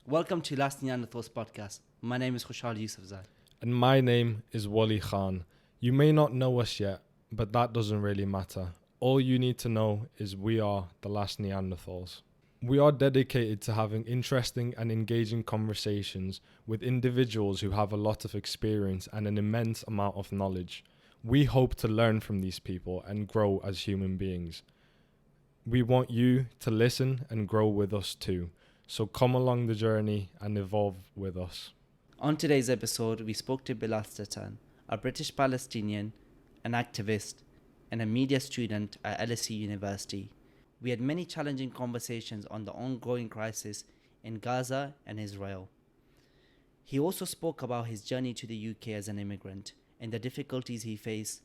Welcome to Last Neanderthals podcast. My name is Khushal Yousafzai. And my name is Wali Khan. You may not know us yet, but that doesn't really matter. All you need to know is we are the Last Neanderthals. We are dedicated to having interesting and engaging conversations with individuals who have a lot of experience and an immense amount of knowledge. We hope to learn from these people and grow as human beings. We want you to listen and grow with us too. So come along the journey and evolve with us. On today's episode, we spoke to Belal Stitan, a British-Palestinian, an activist, and a media student at LSE University. We had many challenging conversations on the ongoing crisis in Gaza and Israel. He also spoke about his journey to the UK as an immigrant and the difficulties he faced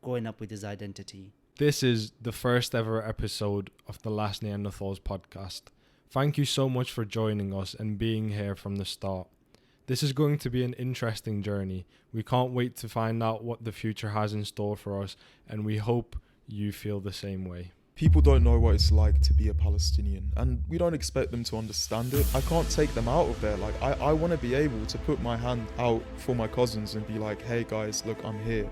growing up with his identity. This is the first ever episode of the Last Neanderthals podcast. Thank you so much for joining us and being here from the start. This is going to be an interesting journey. We can't wait to find out what the future has in store for us, and we hope you feel the same way. People don't know what it's like to be a Palestinian, and we don't expect them to understand it. I can't take them out of there. I want to be able to put my hand out for my cousins and be like, hey guys, look, I'm here.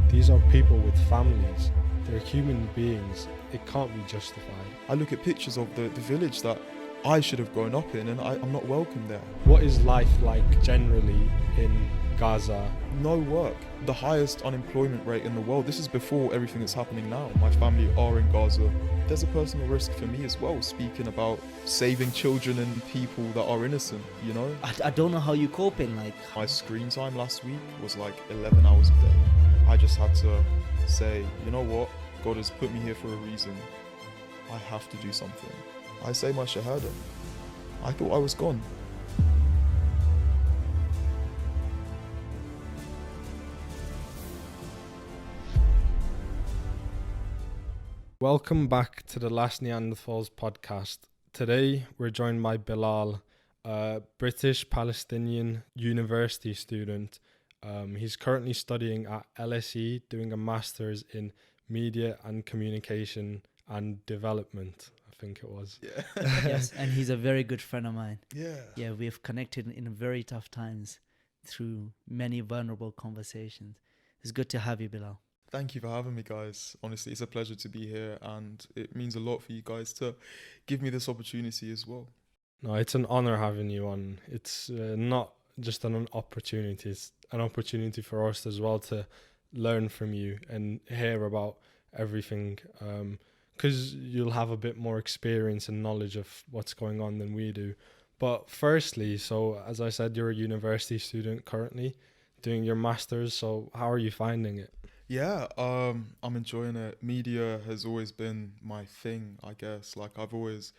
These are people with families. They're human beings. It can't be justified. I look at pictures of the village that I should have grown up in, and I'm not welcome there. What is life like generally in Gaza? No work. The highest unemployment rate in the world. This is before everything that's happening now. My family are in Gaza. There's a personal risk for me as well, speaking about saving children and people that are innocent, you know? I don't know how you coping, My screen time last week was like 11 hours a day. I just had to say, you know what? God has put me here for a reason. I have to do something. I say my shahada. I thought I was gone. Welcome back to the Last Neanderthals podcast. Today we're joined by Belal, a British-Palestinian university student. He's currently studying at LSE, doing a master's in media and communication and development, I think it was. Yeah. Yes, and he's a very good friend of mine. Yeah. We've connected in very tough times through many vulnerable conversations. It's good to have you, Belal. Thank you for having me, guys. Honestly, it's a pleasure to be here, and it means a lot for you guys to give me this opportunity as well. No, it's an honor having you on. It's not just an opportunity, it's an opportunity for us as well to learn from you and hear about everything, because you'll have a bit more experience and knowledge of what's going on than we do. But firstly, so as I said, you're a university student currently doing your master's, so how are you finding it? Yeah, I'm enjoying it. Media has always been my thing, I guess. I've always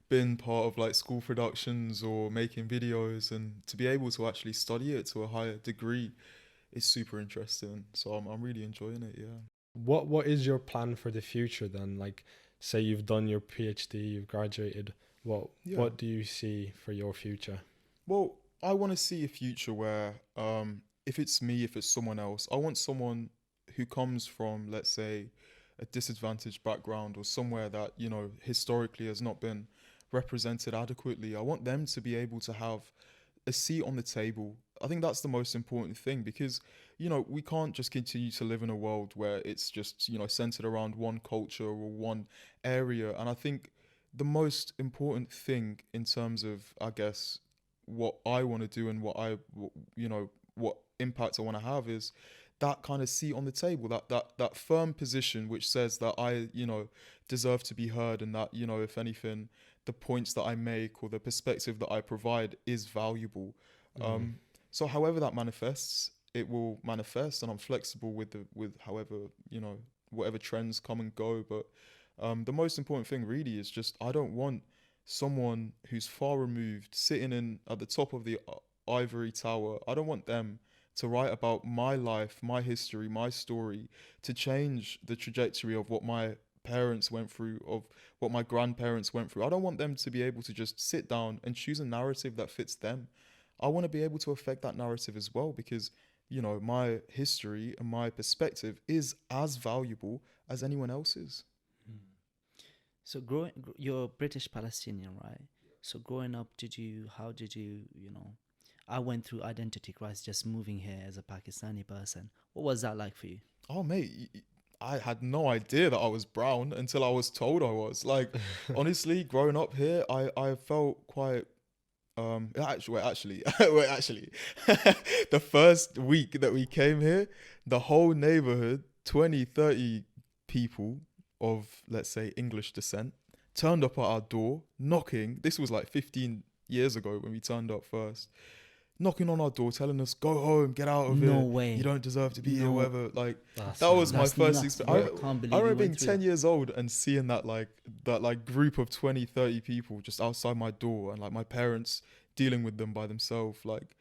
been part of school productions or making videos, and to be able to actually study it to a higher degree is super interesting. So I'm really enjoying it, yeah. What is your plan for the future then? Say you've done your PhD, you've graduated. What do you see for your future? Well, I want to see a future where, if it's me, if it's someone else, I want someone who comes from, let's say, a disadvantaged background or somewhere that, historically has not been represented adequately. I want them to be able to have a seat on the table. I think that's the most important thing, because, we can't just continue to live in a world where it's just, centered around one culture or one area. And I think the most important thing in terms of, I guess, what I want to do and what impact I want to have is that kind of seat on the table, that firm position which says that I, deserve to be heard, and that, if anything, the points that I make or the perspective that I provide is valuable. So however that manifests, it will manifest, and I'm flexible with however, whatever trends come and go. But the most important thing really is just, I don't want someone who's far removed sitting at the top of the ivory tower. I don't want them to write about my life, my history, my story, to change the trajectory of what my parents went through, of what my grandparents went through. I don't want them to be able to just sit down and choose a narrative that fits them. I want to be able to affect that narrative as well, because, my history and my perspective is as valuable as anyone else's. So you're British Palestinian, right? So growing up, how did you, I went through identity crisis just moving here as a Pakistani person. What was that like for you? Oh, mate, I had no idea that I was brown until I was told I was. Like, honestly, growing up here, I felt quite. Actually, wait, actually, the first week that we came here, the whole neighborhood, 20, 30 people of, let's say, English descent, turned up at our door, knocking. This was like 15 years ago when we turned up first. Knocking on our door, telling us, "Go home, get out of No here. way. You don't deserve to be here." No. Whatever. Like That's that was my That's first nuts, experience. bro. I can't believe I you remember being went through 10 that. years old and seeing that group of 20, 30 people just outside my door, and like my parents dealing with them by themselves. Like,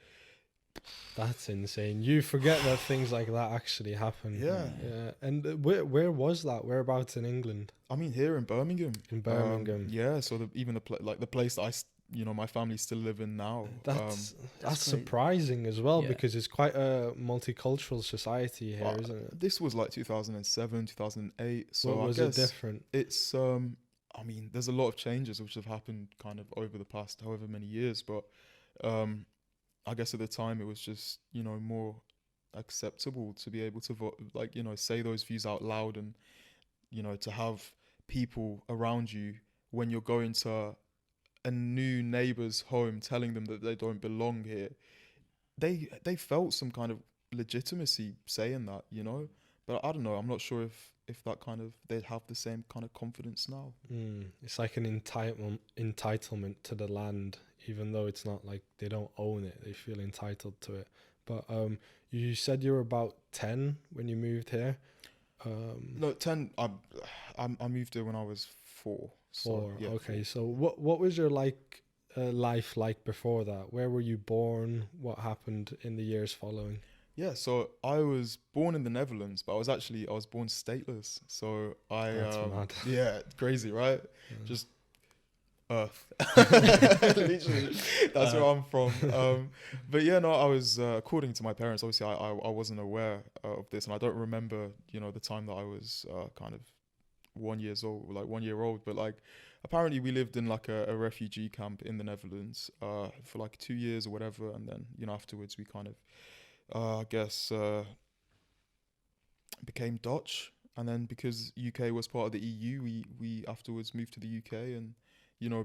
That's insane. You forget that things like that actually happen. yeah. Yeah. And where was that? Whereabouts in England? I mean, here in Birmingham. In Birmingham. Yeah. So even the place that my family still live in now. That's crazy. surprising as well, Yeah. because it's quite a multicultural society here, isn't it? This was like 2007, 2008. So What was I it guess different? it's I mean, there's a lot of changes which have happened kind of over the past however many years, but I guess at the time it was just more acceptable to be able to vote, like say those views out loud, and to have people around you when you're going to a new neighbor's home telling them that they don't belong here. They felt some kind of legitimacy saying that, but I don't know, I'm not sure if that kind of they'd have the same kind of confidence now. It's like an entitlement to the land, even though it's not like they don't own it, they feel entitled to it. But you said you were about 10 when you moved here. No, 10. I moved here when I was 4. So, 4. yeah, Okay, 4. so what was your life like before that? Where were you born? What happened in the years following? Yeah, so I was born in the Netherlands, but I was born stateless. So That's mad. yeah, crazy, right? Yeah. Just Earth. Literally, that's where I'm from. But yeah, no, I was according to my parents. Obviously, I wasn't aware of this, and I don't remember the time that I was kind of 1 year old, like 1 year old. But like, apparently, we lived in like a refugee camp in the Netherlands for like 2 years or whatever, and then afterwards we kind of I guess became Dutch, and then because UK was part of the EU, we afterwards moved to the UK and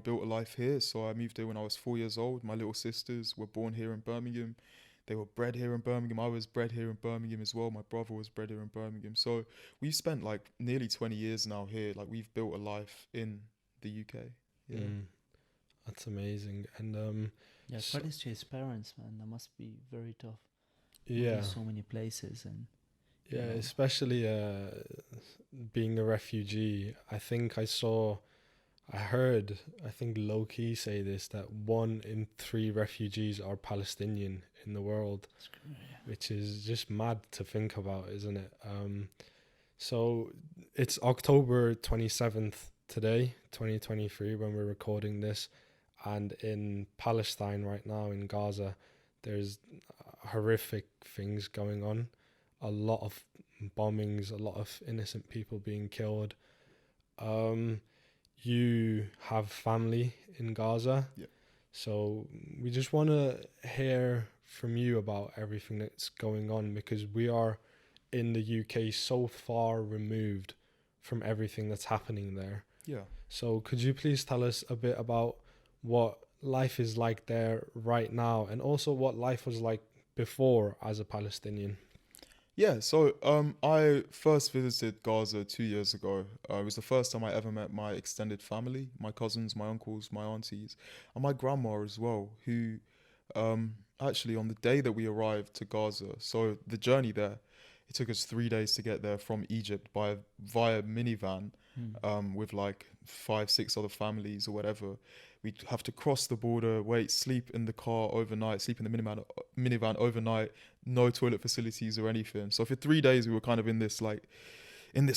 built a life here. So I moved here when I was 4 years old. My little sisters were born here in Birmingham. They were bred here in Birmingham. I was bred here in Birmingham as well. My brother was bred here in Birmingham. So we've spent like nearly 20 years now here. Like we've built a life in the UK. Yeah. That's amazing. And Yeah, so- credits to his parents, man. That must be very tough. yeah. Moving so many places and Yeah, you know. especially being a refugee. I heard, I think low-key say this, that 1 in 3 refugees are Palestinian in the world, which is just mad to think about, isn't it? So it's October 27th today, 2023, when we're recording this. And in Palestine right now, in Gaza, there's horrific things going on. A lot of bombings, a lot of innocent people being killed. You have family in Gaza. Yeah. So we just want to hear from you about everything that's going on, because we are in the UK so far removed from everything that's happening there. Yeah. So could you please tell us a bit about what life is like there right now, and also what life was like before as a Palestinian? Yeah, so I first visited Gaza 2 years ago. It was the first time I ever met my extended family, my cousins, my uncles, my aunties, and my grandma as well, who actually on the day that we arrived to Gaza, so the journey there, it took us 3 days to get there from Egypt via minivan with like 5, 6 other families or whatever. We'd have to cross the border, sleep in the car overnight, sleep in the minivan overnight, no toilet facilities or anything. So for 3 days, we were kind of in this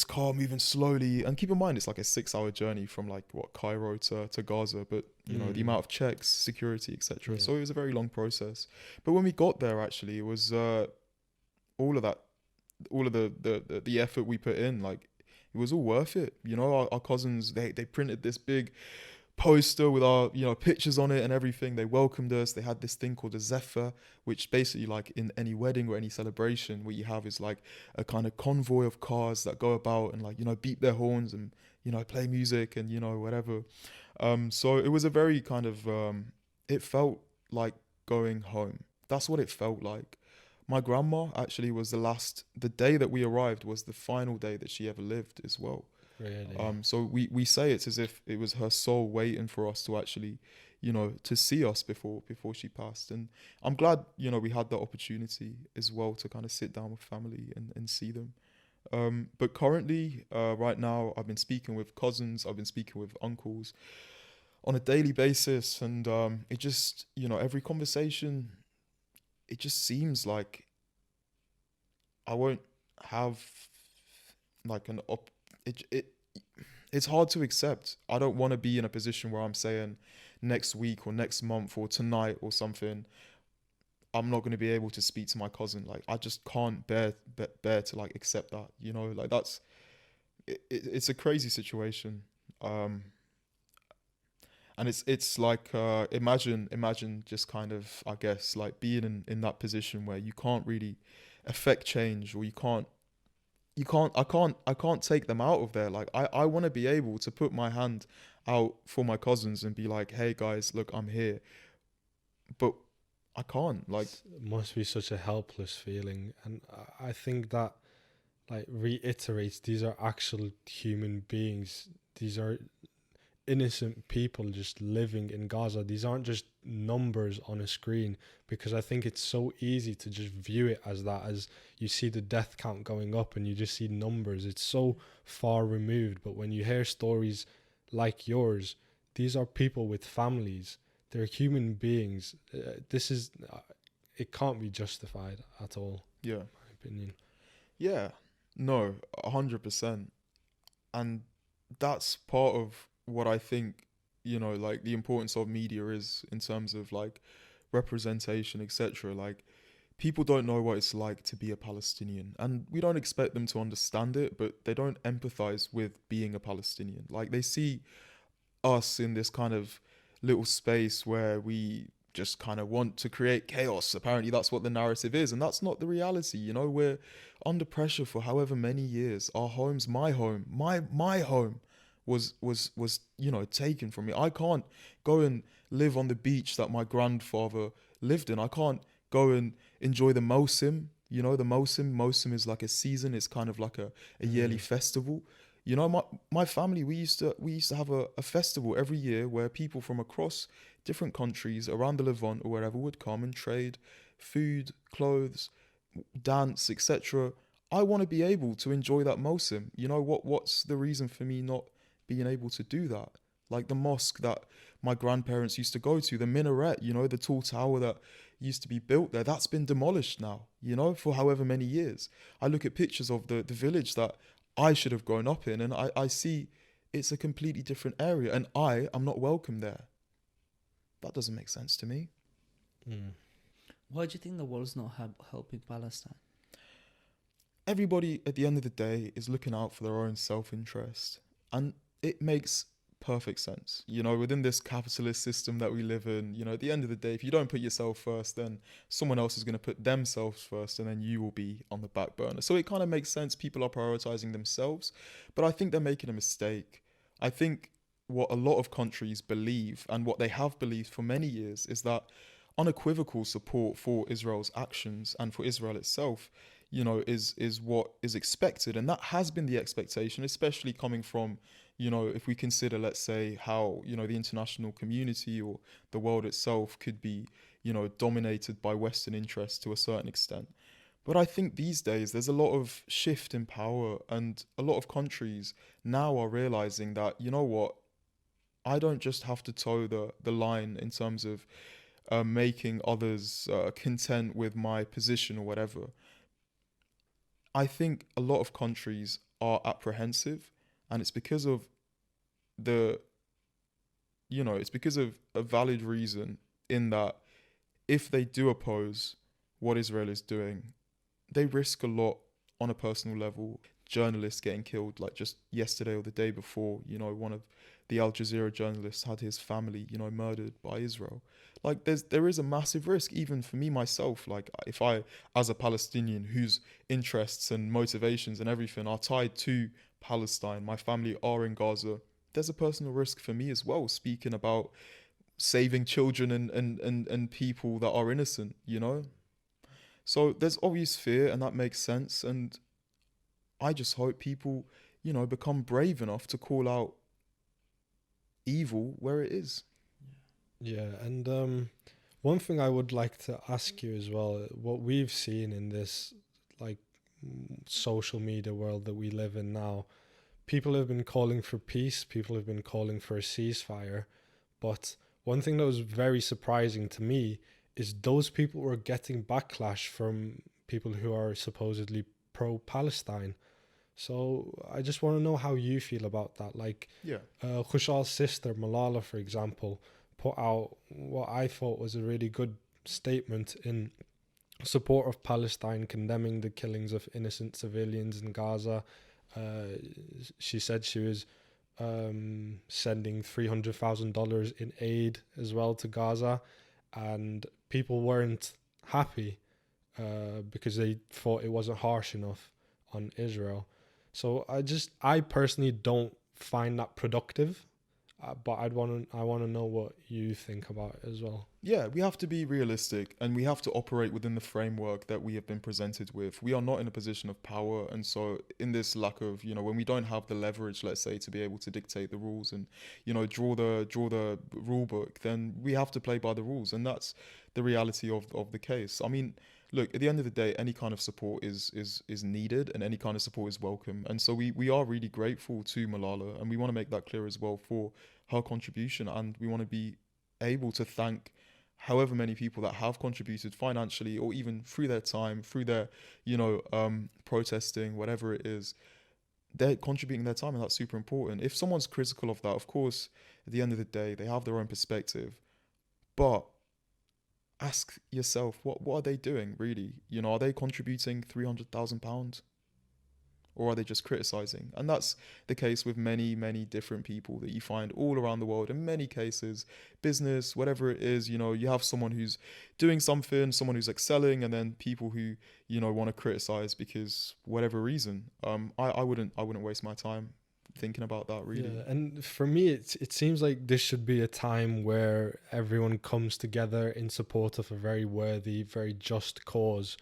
car moving slowly. And keep in mind, it's like a 6-hour journey from Cairo to Gaza. But, the amount of checks, security, etc. Yeah. So it was a very long process. But when we got there, actually, it was all of the effort we put in, like, it was all worth it. Our cousins, they printed this big poster with our, pictures on it and everything. They welcomed us. They had this thing called a zephyr, which basically, like in any wedding or any celebration, what you have is like a kind of convoy of cars that go about and, like, beat their horns and, play music and, whatever. So it was a very kind of, it felt like going home. That's what it felt like. My grandma actually was the day that we arrived was the final day that she ever lived as well. Really? So we say it's as if it was her soul waiting for us to actually, to see us before she passed. And I'm glad, we had the opportunity as well to kind of sit down with family and see them. But currently, right now, I've been speaking with cousins, I've been speaking with uncles on a daily basis. And it just, every conversation, it just seems like I won't have like it's hard to accept. I don't want to be in a position where I'm saying next week or next month or tonight or something, I'm not going to be able to speak to my cousin. Like, I just can't bear to like accept that, like that's it's a crazy situation. And it's like imagine just kind of, I guess, like being in that position where you can't really affect change, or I can't take them out of there. Like, I want to be able to put my hand out for my cousins and be like, hey guys, look, I'm here. But I can't. Like, It must be such a helpless feeling. And I think that like reiterates these are actual human beings. These are innocent people just living in Gaza. These aren't just numbers on a screen, because I think it's so easy to just view it as that, as you see the death count going up and you just see numbers. It's so far removed. But when you hear stories like yours, these are people with families. They're human beings. This is it can't be justified at all. yeah, In my opinion. yeah, no, 100%. And that's part of what I think, like the importance of media is in terms of like representation, etc. Like, people don't know what it's like to be a Palestinian, and we don't expect them to understand it, but they don't empathize with being a Palestinian. Like, they see us in this kind of little space where we just kind of want to create chaos. Apparently that's what the narrative is, and that's not the reality. We're under pressure for however many years. Our homes, my home was taken from me. I can't go and live on the beach that my grandfather lived in. I can't go and enjoy the Mosim. The Mosim is like a season. It's kind of like a yearly festival. My family, we used to have a festival every year where people from across different countries around the Levant or wherever would come and trade food, clothes, dance, etc. I want to be able to enjoy that Mosim. What's the reason for me not being able to do that? Like the mosque that my grandparents used to go to, the minaret, the tall tower that used to be built there, that's been demolished now, for however many years. I look at pictures of the village that I should have grown up in, and I see it's a completely different area, and I am not welcome there. That doesn't make sense to me. Why do you think the world's not helping Palestine? Everybody at the end of the day is looking out for their own self-interest, and it makes perfect sense. Within this capitalist system that we live in, at the end of the day, if you don't put yourself first, then someone else is going to put themselves first, and then you will be on the back burner. So it kind of makes sense. People are prioritizing themselves, but I think they're making a mistake. I think what a lot of countries believe, and what they have believed for many years, is that unequivocal support for Israel's actions and for Israel itself, is what is expected. And that has been the expectation, especially coming from, if we consider, let's say, how, the international community or the world itself could be, dominated by Western interests to a certain extent. But I think these days there's a lot of shift in power, and a lot of countries now are realizing that, what, I don't just have to toe the line in terms of making others content with my position or whatever. I think a lot of countries are apprehensive, and it's because of it's because of a valid reason, in that if they do oppose what Israel is doing, they risk a lot on a personal level. Journalists getting killed, like just yesterday or the day before, one of the Al Jazeera journalist had his family, murdered by Israel. Like there is a massive risk, even for me myself. Like if I, as a Palestinian whose interests and motivations and everything are tied to Palestine, my family are in Gaza, there's a personal risk for me as well, speaking about saving children and people that are innocent. So there's obvious fear, and that makes sense. And I just hope people, become brave enough to call out evil where it is. Yeah, and one thing I would like to ask you as well, what we've seen in this like social media world that we live in now, people have been calling for peace, people have been calling for a ceasefire, but one thing that was very surprising to me is those people were getting backlash from people who are supposedly pro-Palestine. So I just want to know how you feel about that. Like, Yeah. Khushal's sister, Malala, for example, put out what I thought was a really good statement in support of Palestine, condemning the killings of innocent civilians in Gaza. She said she was sending $300,000 in aid as well to Gaza, and people weren't happy because they thought it wasn't harsh enough on Israel. So I personally don't find that productive, but I want to know what you think about it as well. Yeah, we have to be realistic, and we have to operate within the framework that we have been presented with. We are not in a position of power, and so in this lack of, when we don't have the leverage, let's say, to be able to dictate the rules and, draw the rule book, then we have to play by the rules, and that's the reality of the case. I mean, look, at the end of the day, any kind of support is needed, and any kind of support is welcome. And so we are really grateful to Malala, and we want to make that clear as well for her contribution, and we want to be able to thank however many people that have contributed financially or even through their time, through their, protesting, whatever it is. They're contributing their time, and that's super important. If someone's critical of that, of course, at the end of the day, they have their own perspective. But ask yourself, what are they doing, really? Are they contributing £300,000? Or are they just criticizing? And that's the case with many, many different people that you find all around the world. In many cases, business, whatever it is, you have someone who's doing something, someone who's excelling, and then people who, want to criticize because whatever reason. I wouldn't waste my time thinking about that, really. Yeah, and for me, it seems like this should be a time where everyone comes together in support of a very worthy, very just cause.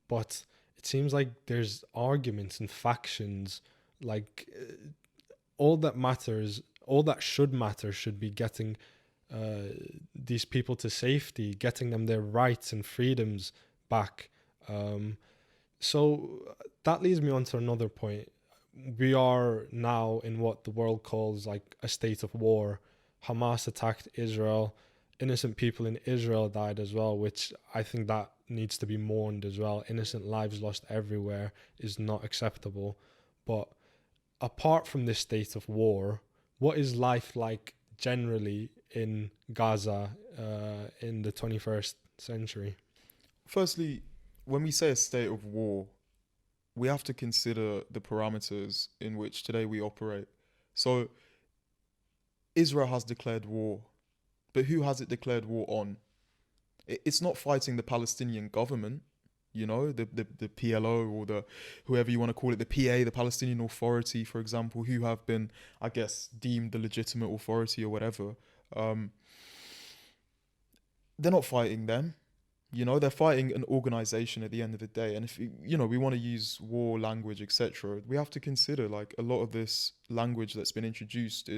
But it seems like there's arguments and factions. Like all that should matter should be getting these people to safety, getting them their rights and freedoms back. So that leads me on to another point. We are now in what the world calls like a state of war. Hamas attacked Israel. Innocent people in Israel died as well, which I think that needs to be mourned as well. Innocent lives lost everywhere is not acceptable. But apart from this state of war, what is life like generally in Gaza in the 21st century? Firstly, when we say a state of war, we have to consider the parameters in which today we operate. So Israel has declared war, but who has it declared war on? It's not fighting the Palestinian government, the PLO or the whoever you want to call it, the PA, the Palestinian Authority, for example, who have been, I guess, deemed the legitimate authority or whatever. They're not fighting them. They're fighting an organization at the end of the day. And if, we want to use war language, etc., we have to consider like a lot of this language that's been introduced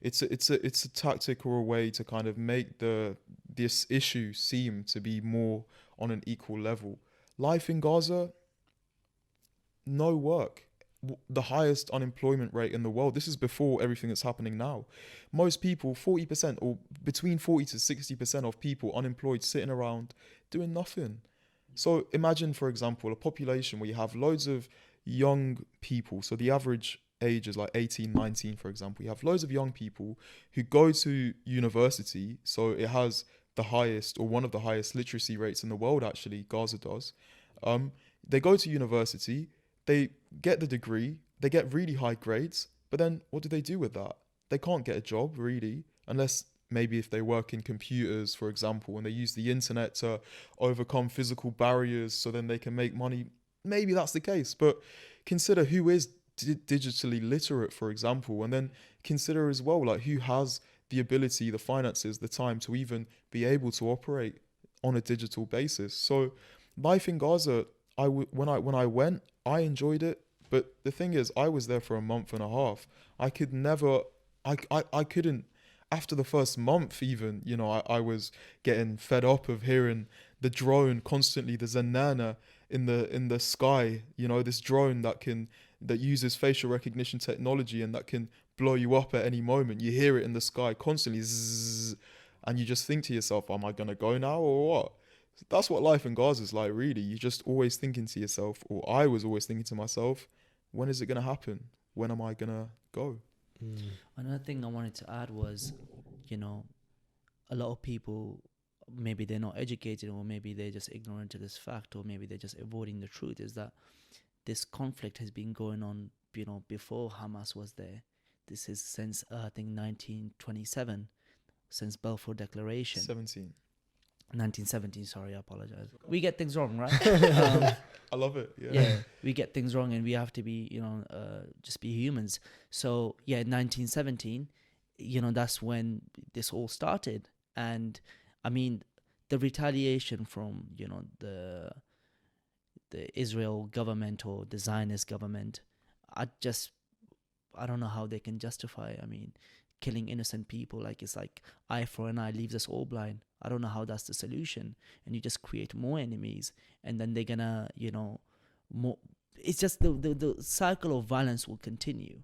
it's a tactic or a way to kind of make this issue seem to be more on an equal level. Life in Gaza, no work. The highest unemployment rate in the world. This is before everything that's happening now. Most people, 40% or between 40 to 60% of people unemployed, sitting around doing nothing. So imagine, for example, a population where you have loads of young people. So the average age is like 18, 19, for example. You have loads of young people who go to university. So it has the highest or one of the highest literacy rates in the world, actually, Gaza does. They go to university, they get the degree, they get really high grades, but then what do they do with that? they can't get a job really, unless maybe if they work in computers, for example, and they use the internet to overcome physical barriers so then they can make money. Maybe that's the case, but consider who is digitally literate, for example, and then consider as well like who has the ability, the finances, the time to even be able to operate on a digital basis. So life in Gaza, when I went, I enjoyed it. But the thing is, I was there for a month and a half. I could never, I couldn't, after the first month even, you know, I was getting fed up of hearing the drone constantly, the Zanana in the sky, you know, this drone that uses facial recognition technology and that can blow you up at any moment. You hear it in the sky constantly, zzz, and you just think to yourself, am I gonna go now or what? That's what life in Gaza is like, really. You're just always thinking to yourself, or I was always thinking to myself, when is it going to happen? When am I going to go? Another thing I wanted to add was, you know, a lot of people, maybe they're not educated, or maybe they're just ignorant to this fact, or maybe they're just avoiding the truth, is that this conflict has been going on, you know, before Hamas was there. This is since, I think, 1927, since Balfour Declaration. 1917, sorry, I apologize. We get things wrong, right? I love it. Yeah, we get things wrong, and we have to be, you know, just be humans. So, 1917, you know, that's when this all started. And, I mean, the retaliation from, you know, the Israel government or the Zionist government, I don't know how they can justify, I mean, killing innocent people. Like, it's like eye for an eye leaves us all blind. I don't know how that's the solution. And you just create more enemies, and then they're gonna, you know, more. It's just the cycle of violence will continue.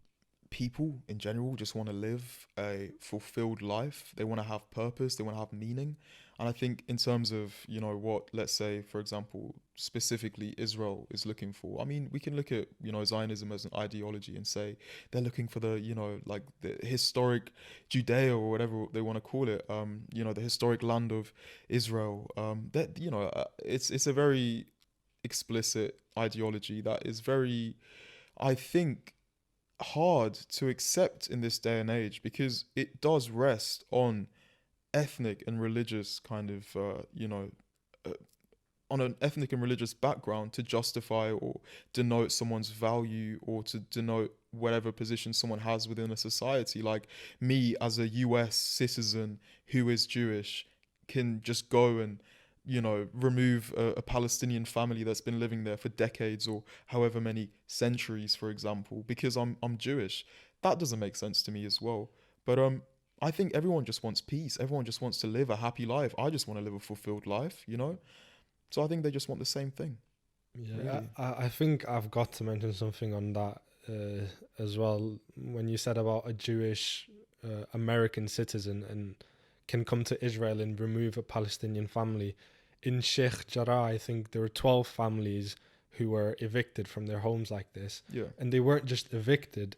People in general just want to live a fulfilled life. They want to have purpose. They want to have meaning. And I think in terms of, you know, what, let's say, for example, specifically Israel is looking for. I mean, we can look at, you know, Zionism as an ideology and say they're looking for the, you know, like the historic Judea or whatever they want to call it, you know, the historic land of Israel. That, you know, it's a very explicit ideology that is very, I think, hard to accept in this day and age, because it does rest on ethnic and religious kind of, on an ethnic and religious background to justify or denote someone's value, or to denote whatever position someone has within a society. Like me as a US citizen who is Jewish can just go and, you know, remove a Palestinian family that's been living there for decades or however many centuries, for example, because I'm Jewish. That doesn't make sense to me as well. But I think everyone just wants peace. Everyone just wants to live a happy life. I just want to live a fulfilled life, you know? So I think they just want the same thing. Yeah, really. I think I've got to mention something on that as well. When you said about a Jewish American citizen and can come to Israel and remove a Palestinian family. In Sheikh Jarrah, I think there were 12 families who were evicted from their homes like this. Yeah. And they weren't just evicted,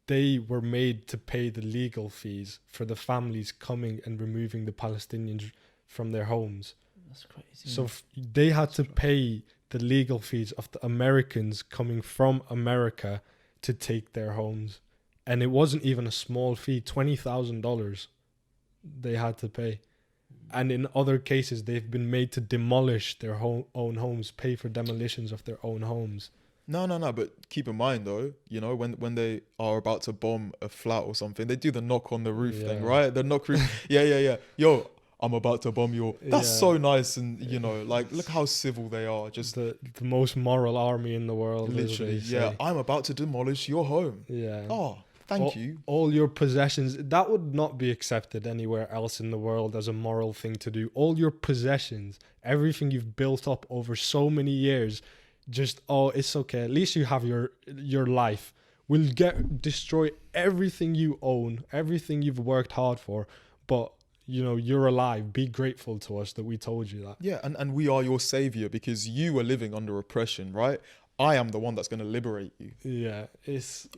they were made to pay the legal fees for the families coming and removing the Palestinians from their homes. That's crazy. So they had to pay the legal fees of the Americans coming from America to take their homes. And it wasn't even a small fee, $20,000 they had to pay. And in other cases, they've been made to demolish their own homes, pay for demolitions of their own homes. No. But keep in mind, though, you know, when they are about to bomb a flat or something, they do the knock on the roof thing, right? The knock roof. Yeah. Yo, I'm about to bomb your. That's so nice, and you know, like, look how civil they are. Just the most moral army in the world. Literally, yeah. I'm about to demolish your home. Yeah. Oh, thank you. All your possessions, that would not be accepted anywhere else in the world as a moral thing to do. All your possessions, everything you've built up over so many years, just, oh, it's okay. At least you have your life. We'll destroy everything you own, everything you've worked hard for, but you know, you're alive. Be grateful to us that we told you that. Yeah, and we are your savior because you were living under oppression, right? I am the one that's going to liberate you. Yeah, it's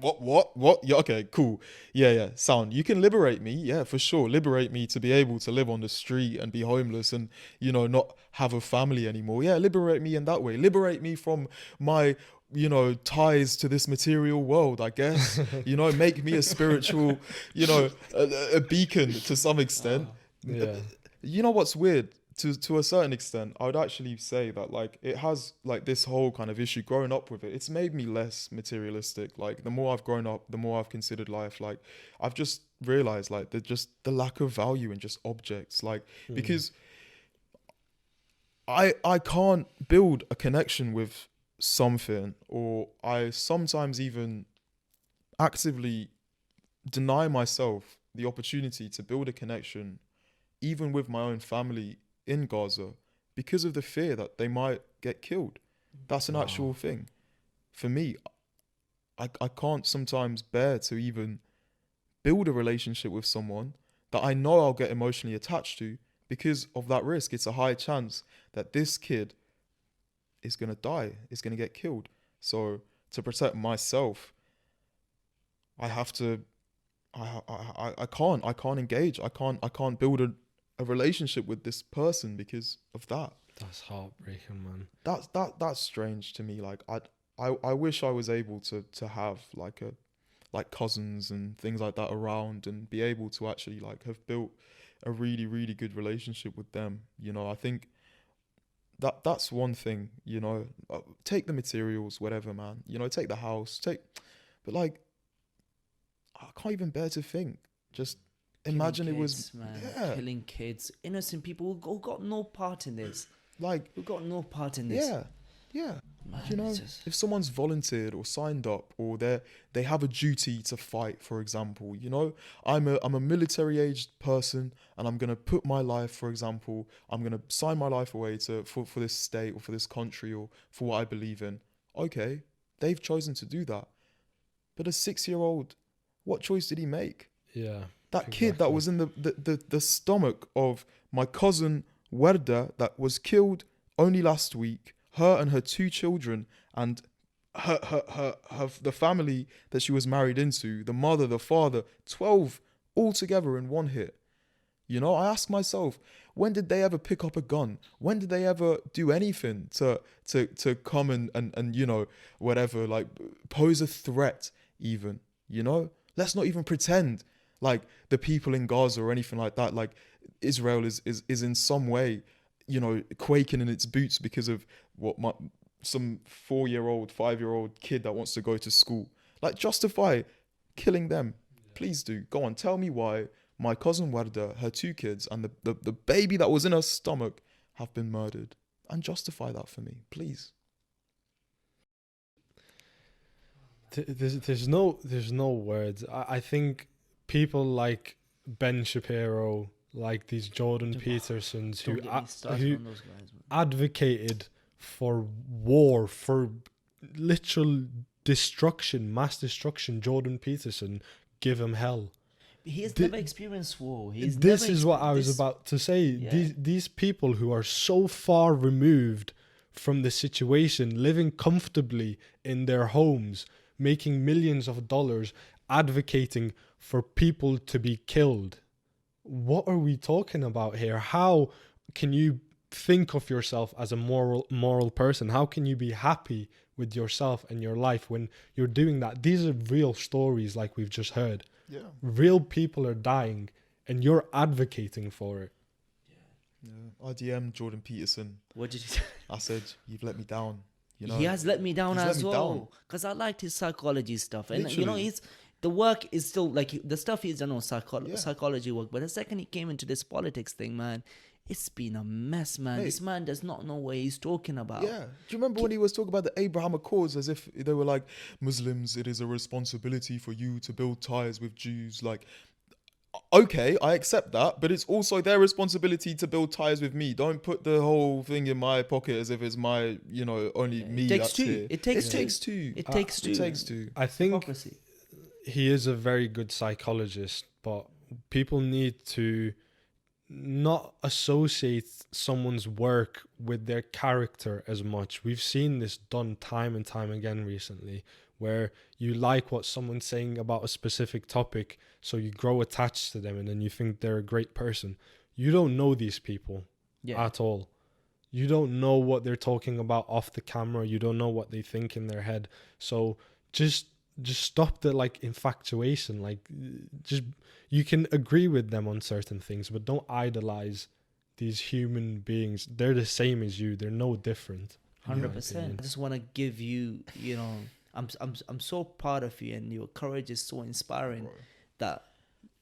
What? Yeah, okay, cool. Yeah, sound. You can liberate me, yeah, for sure. Liberate me to be able to live on the street and be homeless and, not have a family anymore. Yeah, liberate me in that way. Liberate me from my, ties to this material world, I guess. Make me a spiritual, a beacon to some extent. yeah. You know what's weird? To a certain extent, I would actually say that like it has like this whole kind of issue growing up with it. It's made me less materialistic. Like the more I've grown up, the more I've considered life. Like I've just realized like the lack of value in just objects. Like because I can't build a connection with something, or I sometimes even actively deny myself the opportunity to build a connection, even with my own family in Gaza, because of the fear that they might get killed. That's an actual thing. For me, I can't sometimes bear to even build a relationship with someone that I know I'll get emotionally attached to because of that risk. It's a high chance that this kid is going to die, is going to get killed. So to protect myself, I have to, I can't engage. I can't build a relationship with this person because of that. That's heartbreaking, man. That's strange to me. Like I wish I was able to have like cousins and things like that around and be able to actually like have built a really, really good relationship with them. I think that's one thing, take the materials, whatever, man, take the house, but like, I can't even bear to think, just imagine killing it was, kids, man. yeah, Killing kids, innocent people who got no part in this. like, Who got no part in this. yeah. Man, it's just- If someone's volunteered or signed up or they have a duty to fight, for example, I'm a military aged person and I'm gonna put my life, for example, I'm gonna sign my life away for this state or for this country or for what I believe in. Okay, they've chosen to do that. But a 6-year-old, what choice did he make? Yeah. That kid that was in the stomach of my cousin Werda that was killed only last week, her and her 2 children and her the family that she was married into, the mother, the father, 12 all together in one hit. I ask myself, when did they ever pick up a gun? When did they ever do anything to come and whatever, like pose a threat even, Let's not even pretend like the people in Gaza or anything like that, like Israel is in some way, quaking in its boots because of some 4-year-old, 5-year-old kid that wants to go to school. Like, justify killing them. Please do. Go on, tell me why my cousin Warda, her 2 kids, and the baby that was in her stomach have been murdered. And justify that for me, please. There's no words. I think people like Ben Shapiro, like these Jordan Petersons who advocated for war, for literal destruction, mass destruction. Jordan Peterson, give him hell. He's never experienced war. This is what I was about to say. Yeah. These people who are so far removed from the situation, living comfortably in their homes, making millions of dollars, advocating for people to be killed. What are we talking about here? How can you think of yourself as a moral person? How can you be happy with yourself and your life when you're doing that? These are real stories like we've just heard. Yeah. Real people are dying and you're advocating for it. Yeah. I DM'd Jordan Peterson. What did you say? I said, you've let me down. He has let me down He's let as me well. down. Because I liked his psychology stuff. And, Literally. the work is still, like, the stuff he's done on psychology work. But the second he came into this politics thing, man, it's been a mess, man. Mate. This man does not know what he's talking about. Yeah. Do you remember when he was talking about the Abraham Accords as if they were like, Muslims, it is a responsibility for you to build ties with Jews. Like, okay, I accept that, but it's also their responsibility to build ties with me. Don't put the whole thing in my pocket as if it's my, only me takes that's two. here. It takes two. It takes two. It takes two. I think Hypocrisy. he is a very good psychologist, but people need to not associate someone's work with their character as much. We've seen this done time and time again recently, where you like what someone's saying about a specific topic, so you grow attached to them and then you think they're a great person. You don't know these people at all. You don't know what they're talking about off the camera. You don't know what they think in their head. So just stop the like infatuation. Like, just, you can agree with them on certain things, but don't idolize these human beings. They're the same as you. They're no different. 100%. I just want to give you, I'm so proud of you, and your courage is so inspiring. Bro. That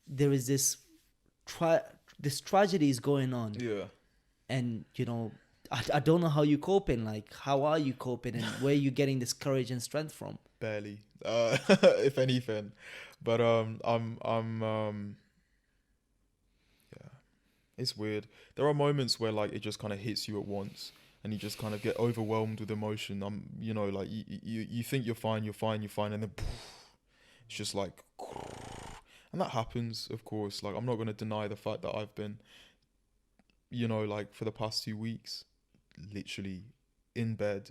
there is this tragedy is going on. Yeah. And, I don't know how you're coping. Like, how are you coping, and where are you getting this courage and strength from? Barely, if anything. But yeah, it's weird. There are moments where like it just kind of hits you at once, and you just kind of get overwhelmed with emotion. Like you think you're fine, and then it's just like, and that happens, of course. Like, I'm not gonna deny the fact that I've been, like for the past 2 weeks, literally in bed,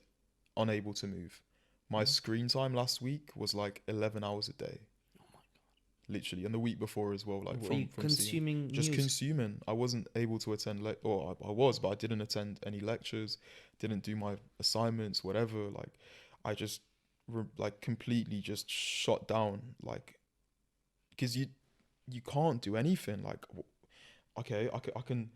unable to move. My screen time last week was like 11 hours a day. Oh my God. Literally. And the week before as well. Like, Were you consuming news? Just consuming. I wasn't able to attend, I was, but I didn't attend any lectures, didn't do my assignments, whatever. Like, I just, completely just shut down. Like, because you can't do anything. Like, okay, I can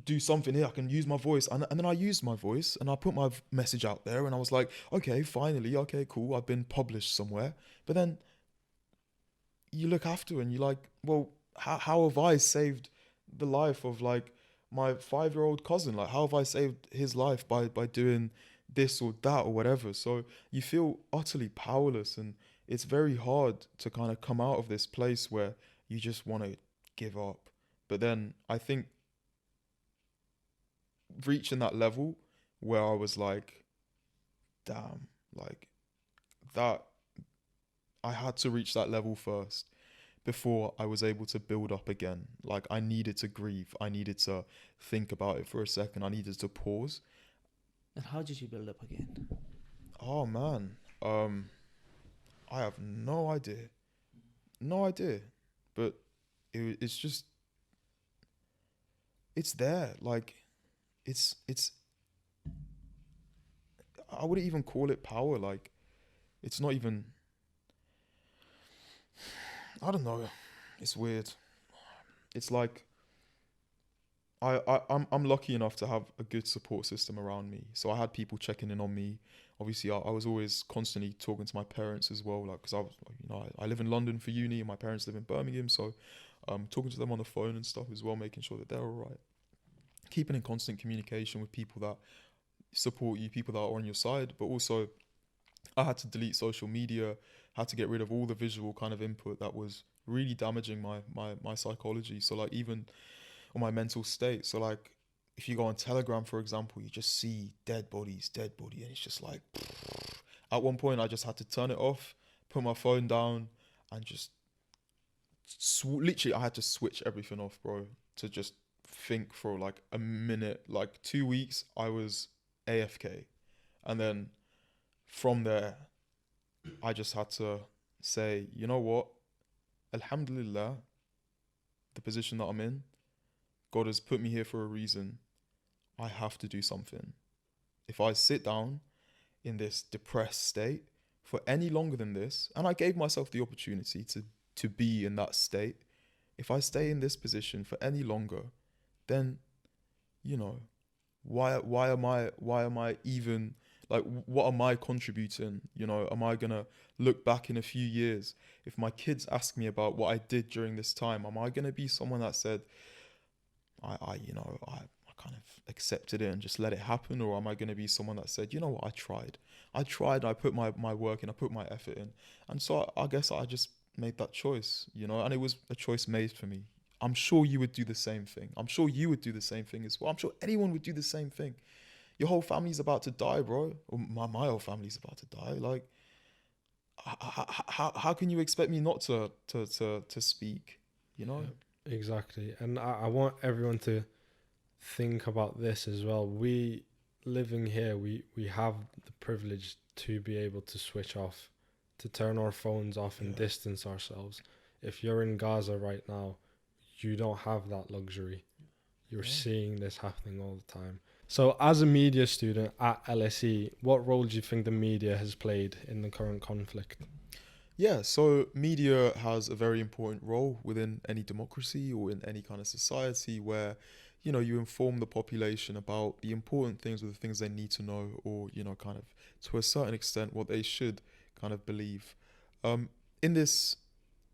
do something here. I can use my voice, and then I used my voice and I put my message out there, and I was like, okay, finally, okay, cool, I've been published somewhere. But then you look after and you're like, well, how have I saved the life of like my 5-year-old cousin? Like, how have I saved his life by doing this or that or whatever? So you feel utterly powerless, and it's very hard to kind of come out of this place where you just want to give up. But then I think reaching that level where I was like, damn, like that, I had to reach that level first before I was able to build up again. Like, I needed to grieve. I needed to think about it for a second. I needed to pause. And how did you build up again? Oh man, I have no idea. But it's just, it's there. Like, it's I wouldn't even call it power. Like, it's not even, I don't know. It's weird. It's like I'm lucky enough to have a good support system around me. So I had people checking in on me. Obviously, I was always constantly talking to my parents as well. Like, because I was, I live in London for uni, and my parents live in Birmingham. So, talking to them on the phone and stuff as well, making sure that they're all right. Keeping in constant communication with people that support you, people that are on your side. But also, I had to delete social media, had to get rid of all the visual kind of input that was really damaging my psychology. So like, even on my mental state. So like, if you go on Telegram, for example, you just see dead body, and it's just like, at one point I just had to turn it off, put my phone down, and just literally I had to switch everything off, bro, to just think for like a minute. Like 2 weeks I was AFK, and then from there I just had to say, you know what, alhamdulillah, the position that I'm in, God has put me here for a reason. I have to do something. If I sit down in this depressed state for any longer than this, and I gave myself the opportunity to be in that state, if I stay in this position for any longer, then, why am I even, like, what am I contributing? Am I gonna look back in a few years, if my kids ask me about what I did during this time, am I gonna be someone that said, I kind of accepted it and just let it happen? Or am I going to be someone that said, you know what, I tried, I put my work in, I put my effort in. And so I guess I just made that choice, and it was a choice made for me. I'm sure you would do the same thing. I'm sure you would do the same thing as well. I'm sure anyone would do the same thing. Your whole family's about to die, bro. Or my whole family's about to die. Like, how can you expect me not to speak, Exactly. And I want everyone to think about this as well. We living here, we have the privilege to be able to switch off, to turn our phones off and Yeah. distance ourselves. If you're in Gaza right now, you don't have that luxury. You're Yeah. seeing this happening all the time. So as a media student at LSE, what role do you think the media has played in the current conflict? Yeah, so media has a very important role within any democracy or in any kind of society where, you inform the population about the important things or the things they need to know, or, kind of to a certain extent what they should kind of believe. In this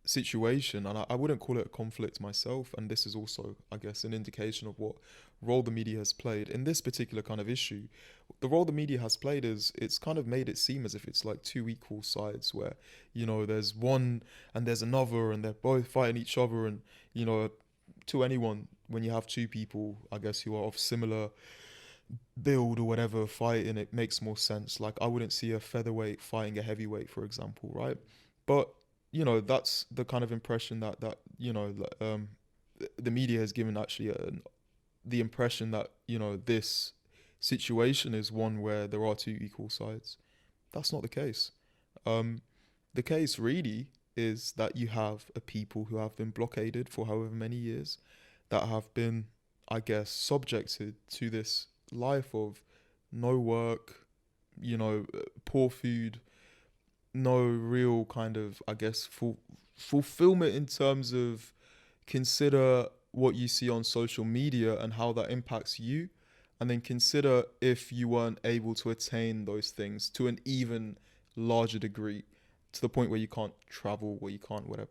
situation, and I wouldn't call it a conflict myself, and this is also, I guess, an indication of what role the media has played in this particular kind of issue. The role the media has played is it's kind of made it seem as if it's like two equal sides where, there's one and there's another and they're both fighting each other, and, to anyone, when you have two people, I guess, who are of similar build or whatever fighting, it makes more sense. Like, I wouldn't see a featherweight fighting a heavyweight, for example, right? But that's the kind of impression that the media has given, actually, the impression that this situation is one where there are two equal sides. That's not the case. The case really is that you have a people who have been blockaded for however many years, that have been, I guess, subjected to this life of no work, poor food, no real kind of, I guess, fulfillment in terms of consider what you see on social media and how that impacts you, and then consider if you weren't able to attain those things to an even larger degree, to the point where you can't travel, where you can't whatever.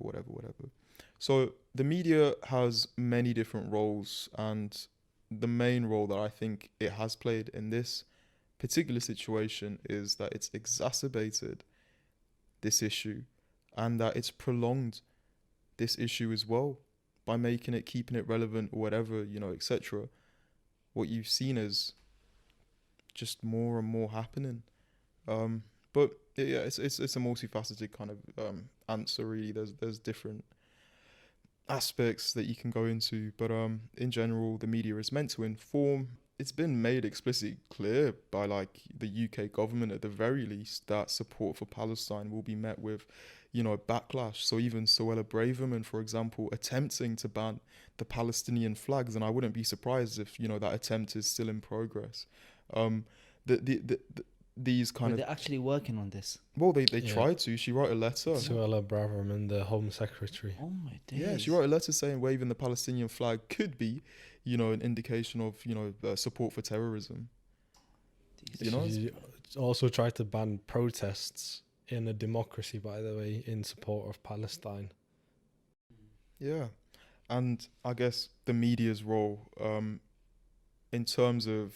So the media has many different roles, and the main role that I think it has played in this particular situation is that it's exacerbated this issue, and that it's prolonged this issue as well by keeping it relevant or whatever, etc. What you've seen is just more and more happening. But yeah, it's a multifaceted kind of answer, really. There's different aspects that you can go into, but in general, the media is meant to inform. It's been made explicitly clear by like the UK government, at the very least, that support for Palestine will be met with, backlash. So even Suella Braverman, for example, attempting to ban the Palestinian flags, and I wouldn't be surprised if that attempt is still in progress. These kind Were of they actually working on this? well, they Yeah. tried to. She wrote a letter. Suella Braverman, the Home Secretary. Oh my days. Yeah, she wrote a letter saying waving the Palestinian flag could be, an indication of, support for terrorism. She also tried to ban protests in a democracy, by the way, in support of Palestine. Yeah, and I guess the media's role, in terms of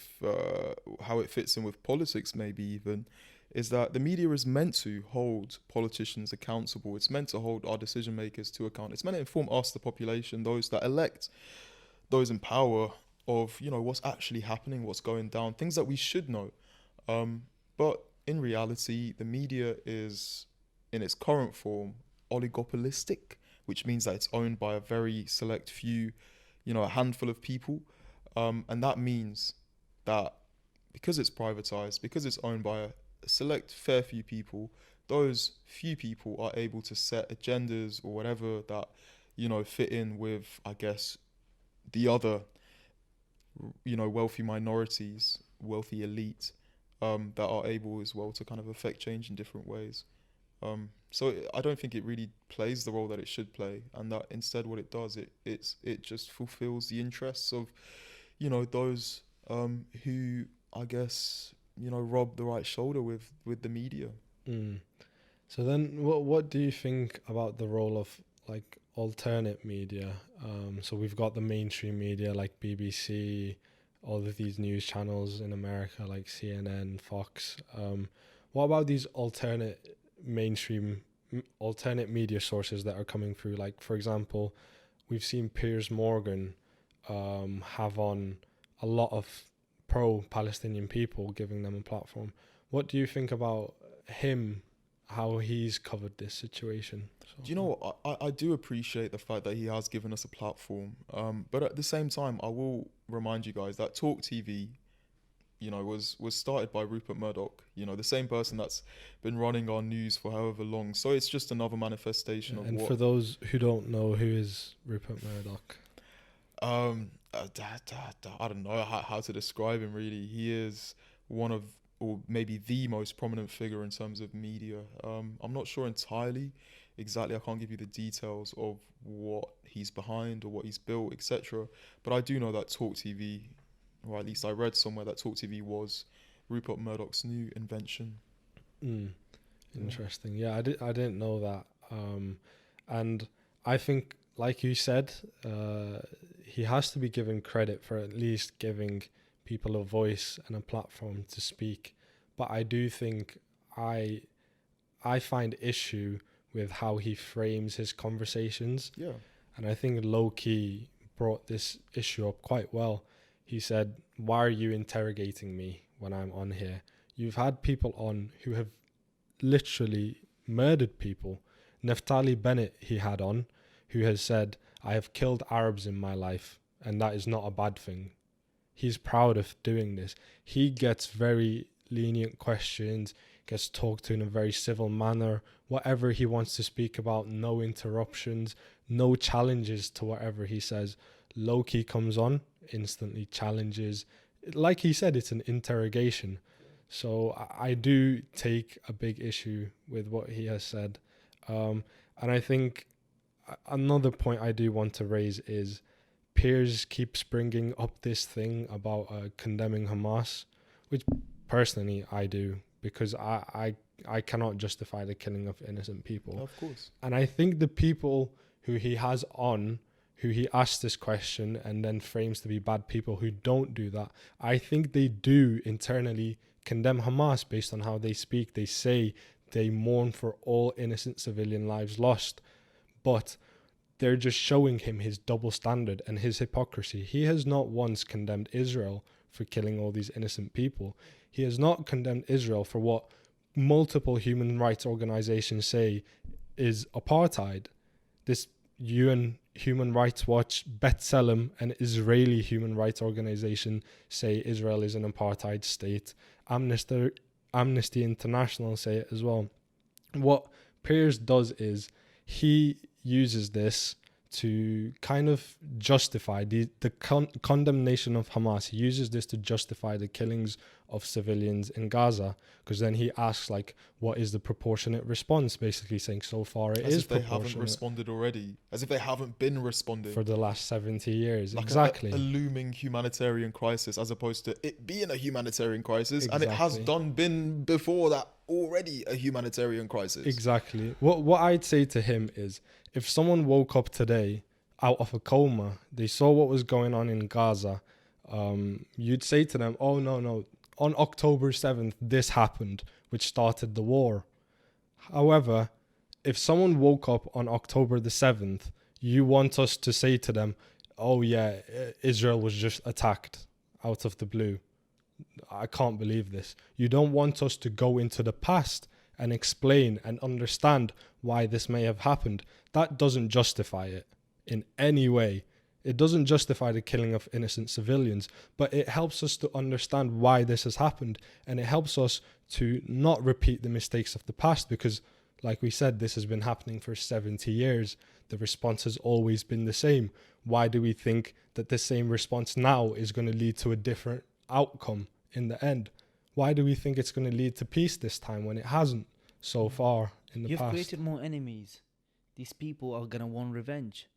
how it fits in with politics, maybe even, is that the media is meant to hold politicians accountable. It's meant to hold our decision makers to account. It's meant to inform us, the population, those that elect, those in power, of what's actually happening, what's going down, things that we should know. But in reality, the media is, in its current form, oligopolistic, which means that it's owned by a very select few, a handful of people. And that means that because it's privatized, because it's owned by a select fair few people, those few people are able to set agendas or whatever that, fit in with, I guess, the other, wealthy minorities, wealthy elite, that are able as well to kind of affect change in different ways. So I don't think it really plays the role that it should play, and that instead what it does, it just fulfills the interests of, those who, I guess, rob the right shoulder with the media. Mm. So then, what do you think about the role of like alternate media? So we've got the mainstream media like BBC, all of these news channels in America like CNN, Fox. What about these alternate media sources that are coming through? Like, for example, we've seen Piers Morgan have on a lot of pro-Palestinian people, giving them a platform. What do you think about him how he's covered this situation. So, Do you know what? I do appreciate the fact that he has given us a platform. But at the same time, I will remind you guys that Talk TV, was started by Rupert Murdoch. The same person that's been running our news for however long. So it's just another manifestation of and what. for those who don't know, who is Rupert Murdoch? I don't know how to describe him really. He is one of, or maybe the most prominent figure in terms of media. I'm not sure entirely exactly. I can't give you the details of what he's behind or what he's built, etc. But I do know that Talk TV, or at least I read somewhere that Talk TV was Rupert Murdoch's new invention. Interesting. Yeah, I didn't know that. And I think, like you said, he has to be given credit for at least giving people a voice and a platform to speak. But I do think I find issue with how he frames his conversations. Yeah. And I think low-key brought this issue up quite well. He said, "Why are you interrogating me when I'm on here? You've had people on who have literally murdered people." Naftali Bennett he had on, who has said, "I have killed Arabs in my life, and that is not a bad thing." He's proud of doing this. He gets very lenient questions, gets talked to in a very civil manner. Whatever he wants to speak about, no interruptions, no challenges to whatever he says. Loki comes on, instantly challenges. Like he said, it's an interrogation. So I do take a big issue with what he has said. And I think another point I do want to raise is Piers keeps bringing up this thing about condemning Hamas, which personally I do, because I cannot justify the killing of innocent people. Of course. And I think the people who he has on, who he asks this question and then frames to be bad people who don't do that, I think they do internally condemn Hamas based on how they speak. They say they mourn for all innocent civilian lives lost, but they're just showing him his double standard and his hypocrisy. He has not once condemned Israel for killing all these innocent people. He has not condemned Israel for what multiple human rights organizations say is apartheid. This UN Human Rights Watch, B'Tselem, an Israeli human rights organization, say Israel is an apartheid state. Amnesty International say it as well. What Piers does is he uses this to kind of justify the condemnation of Hamas. He uses this to justify the killings of civilians in Gaza, because then he asks, like, what is the proportionate response, basically saying so far it As is if they proportionate. haven't responded already. As if they haven't been responding. For the last 70 years. Like exactly. A looming humanitarian crisis, as opposed to it being a humanitarian crisis. And it has been before that already a humanitarian crisis. Exactly. What I'd say to him is, if someone woke up today out of a coma, they saw what was going on in Gaza, you'd say to them, oh, no, on October 7th, this happened, which started the war. However, if someone woke up on October the 7th, you want us to say to them, oh yeah, Israel was just attacked out of the blue. I can't believe this. You don't want us to go into the past and explain and understand why this may have happened. That doesn't justify it in any way. It doesn't justify the killing of innocent civilians, but it helps us to understand why this has happened, and it helps us to not repeat the mistakes of the past, because, like we said, this has been happening for 70 years. The response has always been the same. Why do we think that the same response now is going to lead to a different outcome in the end? Why do we think it's going to lead to peace this time when it hasn't so far in the past? You've created more enemies. These people are going to want revenge.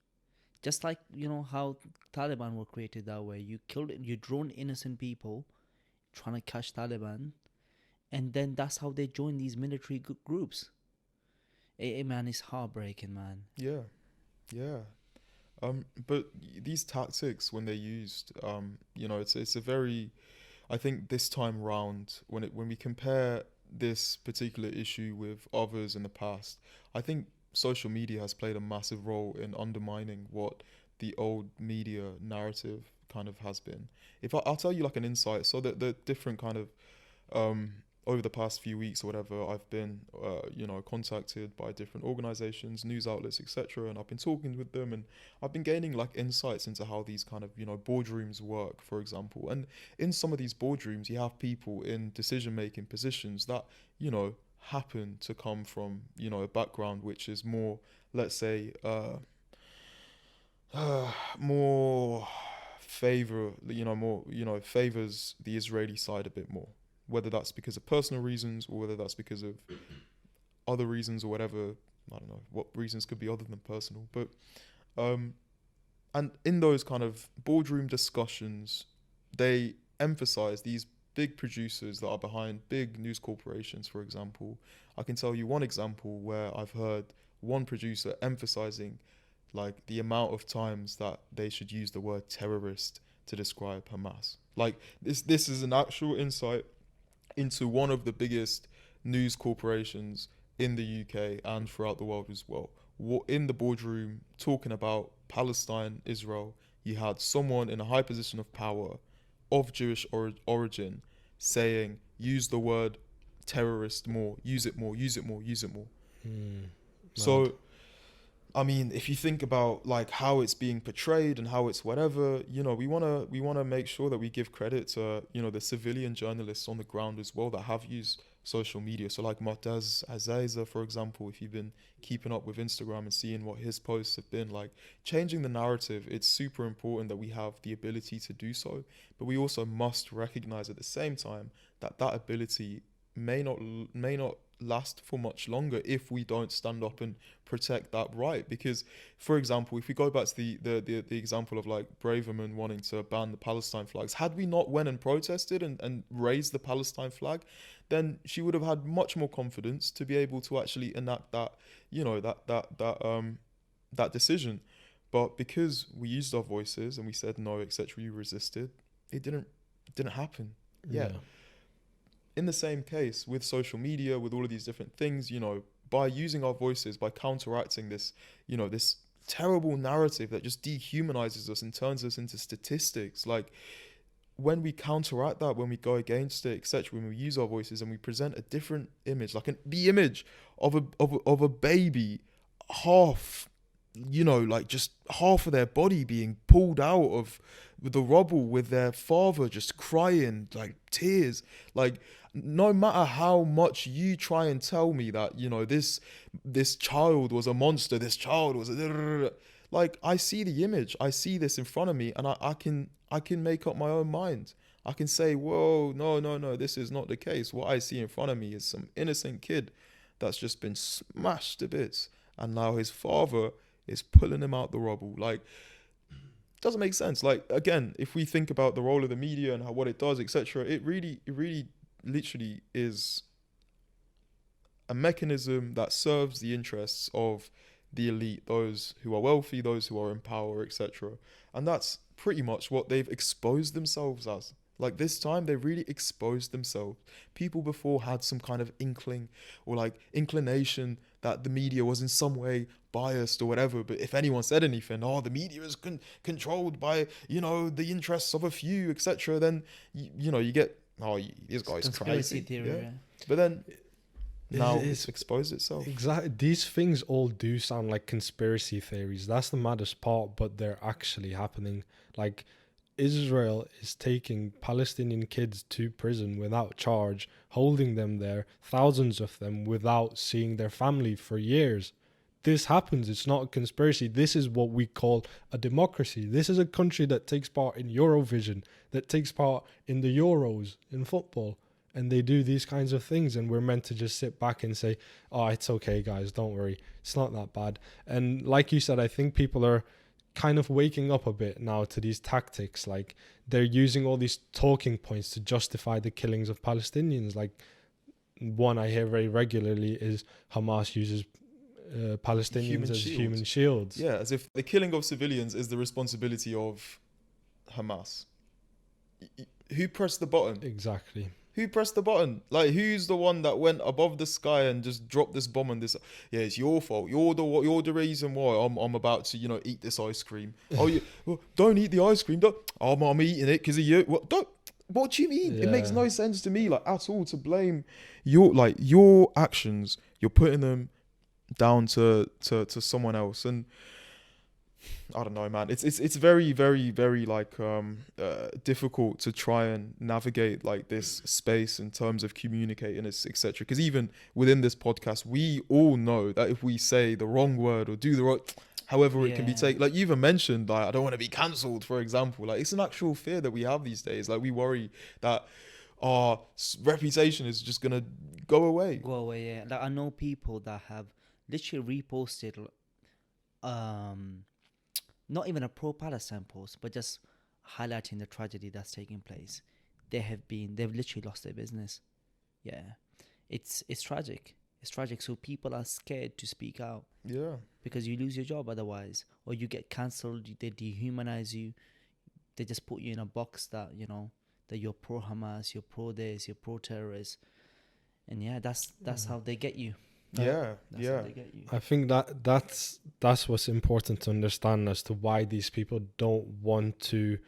Just like, how Taliban were created that way. You drone innocent people trying to catch Taliban, and then that's how they join these military groups. Man, it's heartbreaking, man. Yeah. But these tactics, when they're used, it's a very, I think this time round, when we compare this particular issue with others in the past, I think social media has played a massive role in undermining what the old media narrative kind of has been. I'll tell you like an insight, so that the different kind of over the past few weeks or whatever, I've been, contacted by different organizations, news outlets, etc. And I've been talking with them, and I've been gaining like insights into how these kind of, boardrooms work, for example. And in some of these boardrooms, you have people in decision-making positions that, happen to come from, a background which is more, let's say, more favors the Israeli side a bit more, whether that's because of personal reasons or whether that's because of other reasons or whatever. I don't know what reasons could be other than personal, but and in those kind of boardroom discussions, they emphasize these big producers that are behind big news corporations, for example. I can tell you one example where I've heard one producer emphasizing like the amount of times that they should use the word terrorist to describe Hamas. Like this is an actual insight into one of the biggest news corporations in the UK and throughout the world as well. In the boardroom talking about Palestine, Israel, you had someone in a high position of power of Jewish origin saying, use the word terrorist more, use it more, use it more, use it more. So, I mean, if you think about like how it's being portrayed and how it's whatever, we wanna make sure that we give credit to the civilian journalists on the ground as well that have used social media. So like Mu'taz Azaiza, for example, if you've been keeping up with Instagram and seeing what his posts have been like, changing the narrative, it's super important that we have the ability to do so. But we also must recognize at the same time that that ability may not last for much longer if we don't stand up and protect that right. Because, for example, if we go back to the example of like Braverman wanting to ban the Palestine flags, had we not went and protested and raised the Palestine flag, then she would have had much more confidence to be able to actually enact that, that decision. But because we used our voices and we said no, etc., you resisted, it didn't happen. Yeah. In the same case with social media, with all of these different things, by using our voices, by counteracting this, this terrible narrative that just dehumanizes us and turns us into statistics. Like when we counteract that, when we go against it, etc., when we use our voices and we present a different image, like the image of a baby, half, like just half of their body being pulled out of the rubble with their father just crying, like tears, like no matter how much you try and tell me that, this child was a monster, this child was like, I see the image, I see this in front of me, and I can make up my own mind. I can say, whoa, no, this is not the case. What I see in front of me is some innocent kid that's just been smashed to bits, and now his father is pulling him out the rubble. Like, doesn't make sense. Like, again, if we think about the role of the media and what it does, etc., it really literally is a mechanism that serves the interests of the elite, those who are wealthy, those who are in power, etc. And that's pretty much what they've exposed themselves as. Like this time, they really exposed themselves. People before had some kind of inkling or like inclination that the media was in some way biased or whatever. But if anyone said anything, the media is controlled by, the interests of a few, etc., then, you get, this guy's crazy. Theory, yeah. But then now it's exposed itself. Exactly. These things all do sound like conspiracy theories. That's the maddest part, but they're actually happening. Like, Israel is taking Palestinian kids to prison without charge, holding them there, thousands of them, without seeing their family for years. This happens. It's not a conspiracy. This is what we call a democracy. This is a country that takes part in Eurovision, that takes part in the Euros in football. And they do these kinds of things, and we're meant to just sit back and say, it's okay, guys, don't worry. It's not that bad. And like you said, I think people are kind of waking up a bit now to these tactics. Like, they're using all these talking points to justify the killings of Palestinians. Like, one I hear very regularly is Hamas uses Palestinians as human shields. Yeah, as if the killing of civilians is the responsibility of Hamas. Who pressed the button? Exactly. Who pressed the button? Like, who's the one that went above the sky and just dropped this bomb on this? Yeah, it's your fault. You're the reason why I'm about to, eat this ice cream. Oh, you don't eat the ice cream. I'm eating it because of you. What? What do you mean? It makes Yeah. no sense to me, like, at all, to blame your actions. You're putting them down to someone else, and I don't know, man. It's very, very, very like difficult to try and navigate like this space in terms of communicating, etc. Because even within this podcast, we all know that if we say the wrong word or do the wrong, however it can be Yeah. taken, like you even mentioned, like I don't want to be cancelled, for example. Like it's an actual fear that we have these days. Like we worry that our reputation is just gonna go away. Go away. Yeah, like I know people that have literally reposted, not even a pro-Palestine post, but just highlighting the tragedy that's taking place. They've literally lost their business. Yeah, it's tragic. It's tragic. So people are scared to speak out Yeah. because you lose your job otherwise, or you get cancelled. They dehumanize you. They just put you in a box that that you're pro Hamas, you're pro this, you're pro terrorist, and yeah, that's how they get you. Yeah. That's Yeah. how they get you. I think that's what's important to understand as to why these people don't want to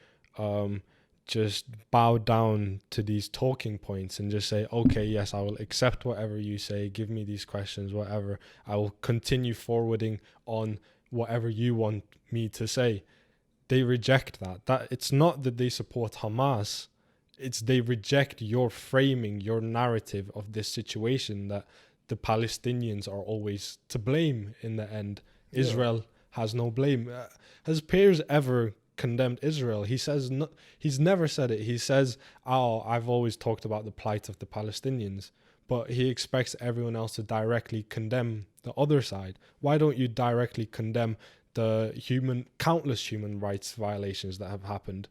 just bow down to these talking points and just say, okay, yes, I will accept whatever you say, give me these questions, whatever. I will continue forwarding on whatever you want me to say. They reject that. That it's not that they support Hamas, it's they reject your framing, your narrative of this situation, that the Palestinians are always to blame in the end. Yeah. Israel has no blame. Has Piers ever condemned Israel? He says no, he's never said it. He says, "Oh, I've always talked about the plight of the Palestinians," but he expects everyone else to directly condemn the other side. Why don't you directly condemn the countless human rights violations that have happened?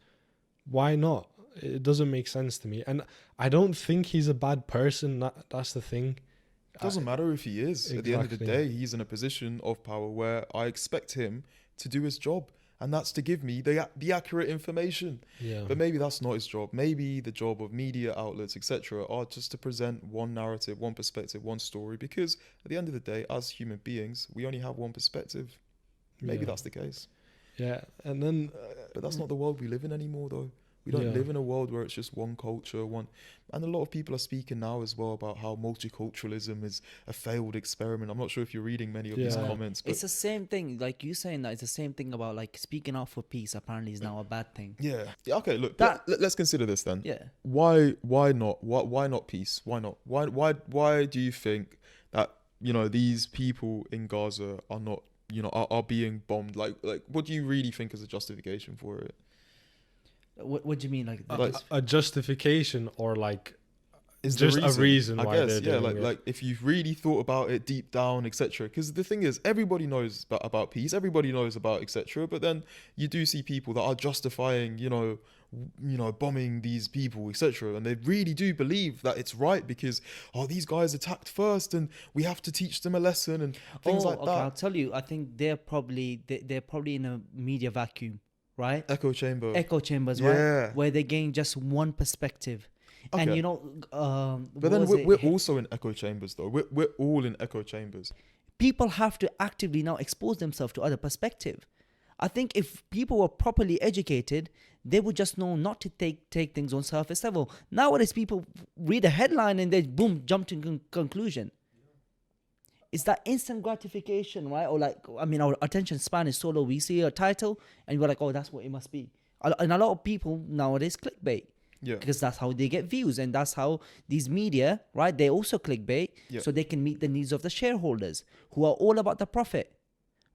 Why not? It doesn't make sense to me, and I don't think he's a bad person. That's the thing. Doesn't matter if he is. At the end of the Exactly. day, he's in a position of power where I expect him to do his job, and that's to give me the accurate information. Yeah. But maybe that's not his job. Maybe the job of media outlets, etc., are just to present one narrative, one perspective, one story. Because at the end of the day, as human beings, we only have one perspective. Maybe Yeah. that's the case. Yeah, and then But that's not the world we live in anymore, though. We don't Yeah. live in a world where it's just one culture, one. And a lot of people are speaking now as well about how multiculturalism is a failed experiment. I'm not sure if you're reading many of these Yeah. comments, but It's the same thing, like you saying that. It's the same thing about like speaking out for peace. Apparently, is now a bad thing. yeah. Okay, look, That- let's consider this then. Yeah. Why not? Why not peace? Why not? Why do you think that these people in Gaza are not are being bombed? Like what do you really think is a justification for it? What do you mean? Like, Like- a justification, or like Is just the a reason I why guess, they're yeah, doing like if you've really thought about it deep down, etc. Because the thing is, everybody knows about peace, everybody knows about etc. But then you do see people that are justifying, bombing these people, etc. And they really do believe that it's right because these guys attacked first, and we have to teach them a lesson and things like okay, that. I'll tell you. I think they're probably in a media vacuum, right? Echo chamber. Echo chambers, Yeah. right? Where they gain just one perspective, and Okay. what But then was it? we're also in echo chambers, though. We're all in echo chambers. People have to actively now expose themselves to other perspective. I think if people were properly educated, they would just know not to take things on surface level. Nowadays, people read a headline and they boom jump to conclusion. It's that instant gratification, right? Or like, I mean, our attention span is so low. We see a title and we're like, oh, that's what it must be. And a lot of people nowadays clickbait. Yeah. Because that's how they get views, and that's how these media, right? They also clickbait, Yeah. so they can meet the needs of the shareholders who are all about the profit,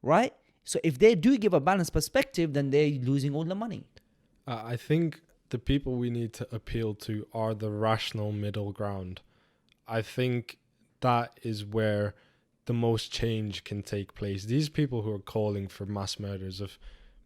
right? So if they do give a balanced perspective, then they're losing all the money. I think the people we need to appeal to are the rational middle ground. I think that is where the most change can take place. These people who are calling for mass murders of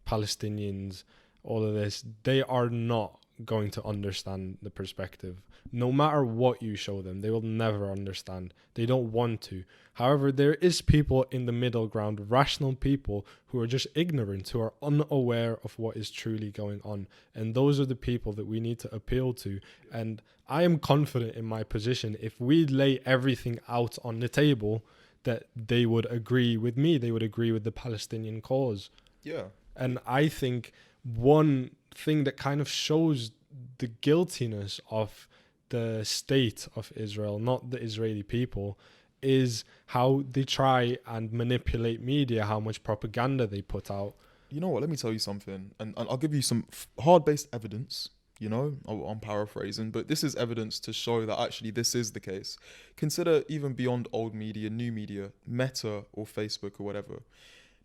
Palestinians, all of this, they are not going to understand the perspective. No matter what you show them, they will never understand. They don't want to. However, there is people in the middle ground, rational people who are just ignorant, who are unaware of what is truly going on. And those are the people that we need to appeal to. And I am confident in my position. If we lay everything out on the table, that they would agree with me. They would agree with the Palestinian cause. Yeah. And I think one thing that kind of shows the guiltiness of the state of Israel, not the Israeli people, is how they try and manipulate media, how much propaganda they put out. You know what? Let me tell you something, and I'll give you some hard-based evidence. You know, I'm paraphrasing, but this is evidence to show that actually this is the case. Consider even beyond old media, new media, Meta or Facebook or whatever.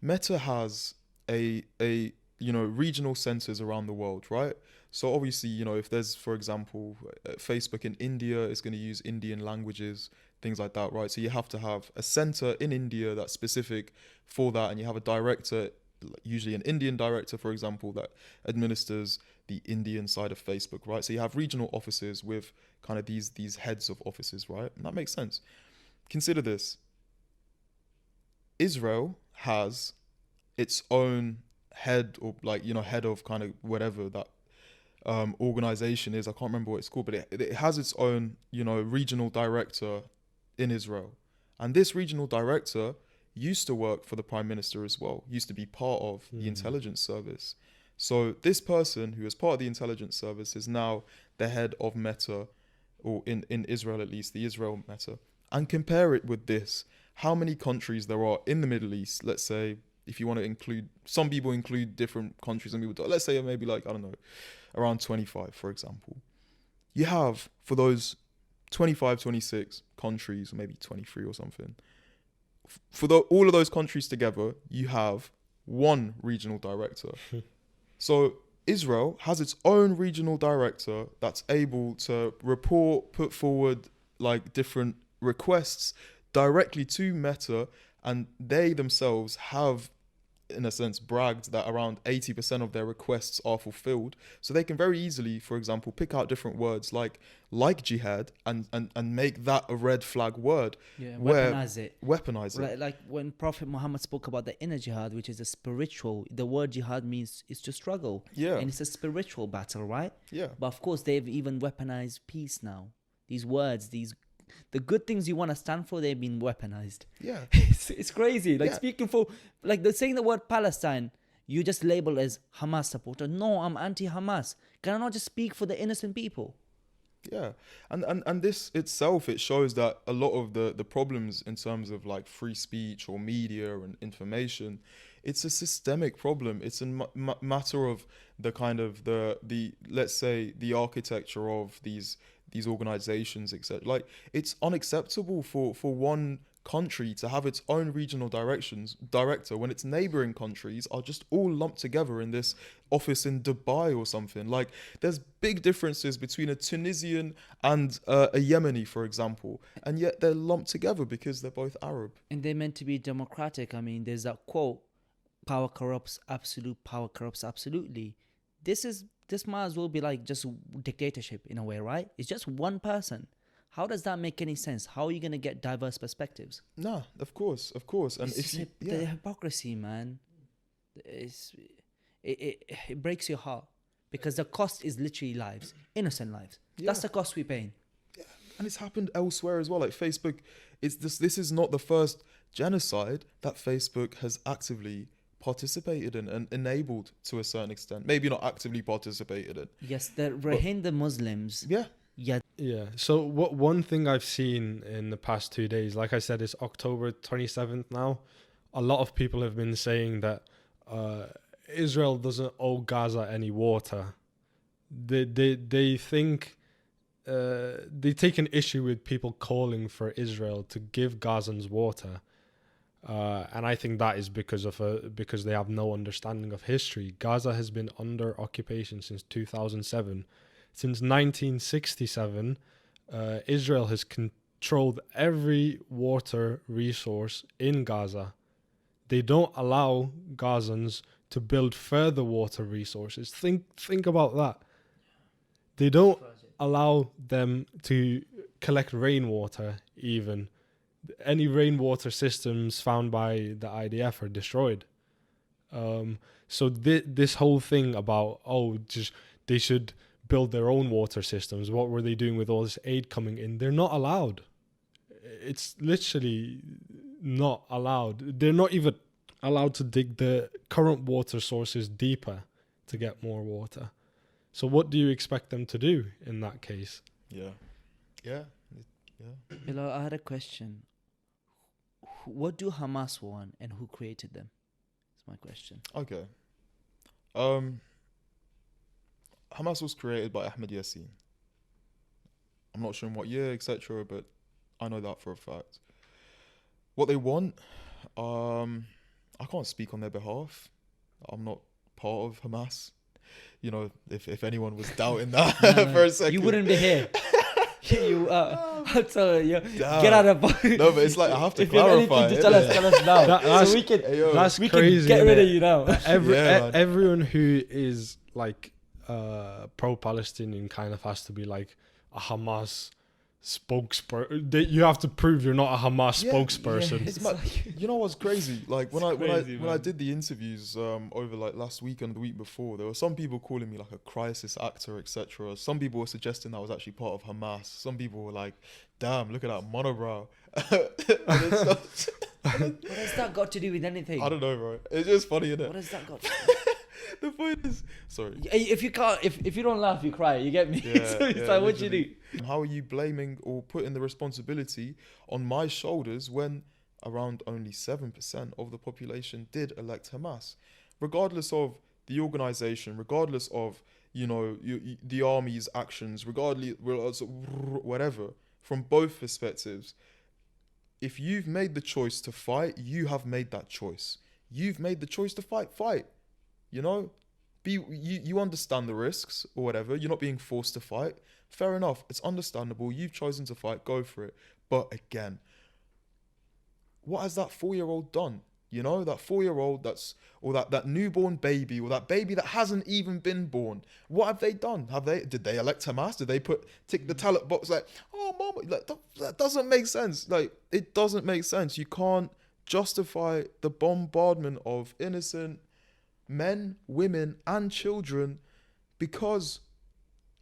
Meta has a regional centers around the world, right? So obviously, if there's, for example, Facebook in India is going to use Indian languages, things like that, right? So you have to have a center in India that's specific for that, and you have a director, usually an Indian director, for example, that administers the Indian side of Facebook, right? So you have regional offices with kind of these heads of offices, right? And that makes sense. Consider this. Israel has its own head, or head of kind of whatever that organization is. I can't remember what it's called, but it has its own, regional director in Israel. And this regional director used to work for the prime minister as well, used to be part of the intelligence service. So this person who is part of the intelligence service is now the head of Meta, or in Israel at least, the Israel Meta. And compare it with this. How many countries there are in the Middle East, let's say, if you want to include, some people include different countries, and people don't, let's say maybe around 25, for example. You have, for those 25, 26 countries, or maybe 23 or something, for all of those countries together, you have one regional director. So Israel has its own regional director that's able to put forward different requests directly to Meta, and they themselves have, in a sense, bragged that around 80% of their requests are fulfilled. So they can very easily, for example, pick out different words like jihad and make that a red flag word. Yeah, Weaponize it. Like when Prophet Muhammad spoke about the inner jihad, which is a spiritual, the word jihad means is to struggle. Yeah. And it's a spiritual battle, right? Yeah. But of course, they've even weaponized peace now. These words, the good things you want to stand for, they've been weaponized. Yeah. It's crazy. Speaking for, saying the word Palestine, you just label as Hamas supporter. No, I'm anti-Hamas. Can I not just speak for the innocent people? Yeah. And this itself, it shows that a lot of the problems in terms of free speech or media and information, it's a systemic problem. It's a matter of the kind of the let's say the architecture of these organizations, etc. It's unacceptable for one country to have its own regional director when its neighboring countries are just all lumped together in this office in Dubai or something. There's big differences between a Tunisian and a Yemeni, for example, and yet they're lumped together because they're both Arab. And they're meant to be democratic. I mean, there's that quote, power corrupts absolutely. This might as well be just dictatorship in a way, right? It's just one person. How does that make any sense? How are you going to get diverse perspectives? Nah, of course. And the hypocrisy, man, it breaks your heart, because the cost is literally lives, innocent lives. Yeah. That's the cost we're paying. Yeah, and it's happened elsewhere as well. Facebook, this is not the first genocide that Facebook has actively participated in and enabled to a certain extent. Maybe not actively participated in. Yes, the Rohingya Muslims. Yeah. So one thing I've seen in the past 2 days, like I said, it's October 27th now. A lot of people have been saying that Israel doesn't owe Gaza any water. They think they take an issue with people calling for Israel to give Gazans water. And I think that is because they have no understanding of history. Gaza has been under occupation since 2007. Since 1967, Israel has controlled every water resource in Gaza. They don't allow Gazans to build further water resources. Think about that. They don't allow them to collect rainwater even. Any rainwater systems found by the IDF are destroyed. So this whole thing about, they should build their own water systems. What were they doing with all this aid coming in? They're not allowed. It's literally not allowed. They're not even allowed to dig the current water sources deeper to get more water. So what do you expect them to do in that case? Yeah. Yeah. Bilal, I had a question. What do Hamas want and who created them? That's my question. Okay. Hamas was created by Ahmed Yassin. I'm not sure in what year, etc., but I know that for a fact. What they want, I can't speak on their behalf. I'm not part of Hamas. You know, if anyone was doubting that for a second. You wouldn't be here. I'm telling you, Damn. get out of the No, but it's like I have to if you have clarify. anything to tell us now. That's- so we can, Hey, yo. That's we crazy. can get rid innit? of you now. Man. Everyone who is like pro-Palestinian kind of has to be like a Hamas spokesperson. You have to prove you're not a Hamas Yeah, spokesperson. It's mad. You know what's crazy? Like when crazy, when I man. did the interviews over like last week and the week before, there were some people calling me like a crisis actor, etc. Some people were suggesting I was actually part of Hamas. Some people were like, "Damn, look at that monobrow." And it's not- What has that got to do with anything? I don't know, bro. It's just funny, isn't What it? has that got? The point is, sorry. If you can't, if you don't laugh, you cry. You get me? Yeah, so it's yeah, like, what you do? literally. How are you blaming or putting the responsibility on my shoulders when around only 7% of the population did elect Hamas? Regardless of the organization, regardless of, the army's actions, regardless, whatever, from both perspectives, if you've made the choice to fight, you have made that choice. You've made the choice to fight. You know, you understand the risks or whatever. You're not being forced to fight. Fair enough. It's understandable. You've chosen to fight. Go for it. But again, what has that 4-year-old done? You know, that 4-year-old or that newborn baby or that baby that hasn't even been born. What have they done? Did they elect Hamas? Did they tick the ballot box like, oh, mama, like that doesn't make sense. Like, it doesn't make sense. You can't justify the bombardment of innocent men, women, and children because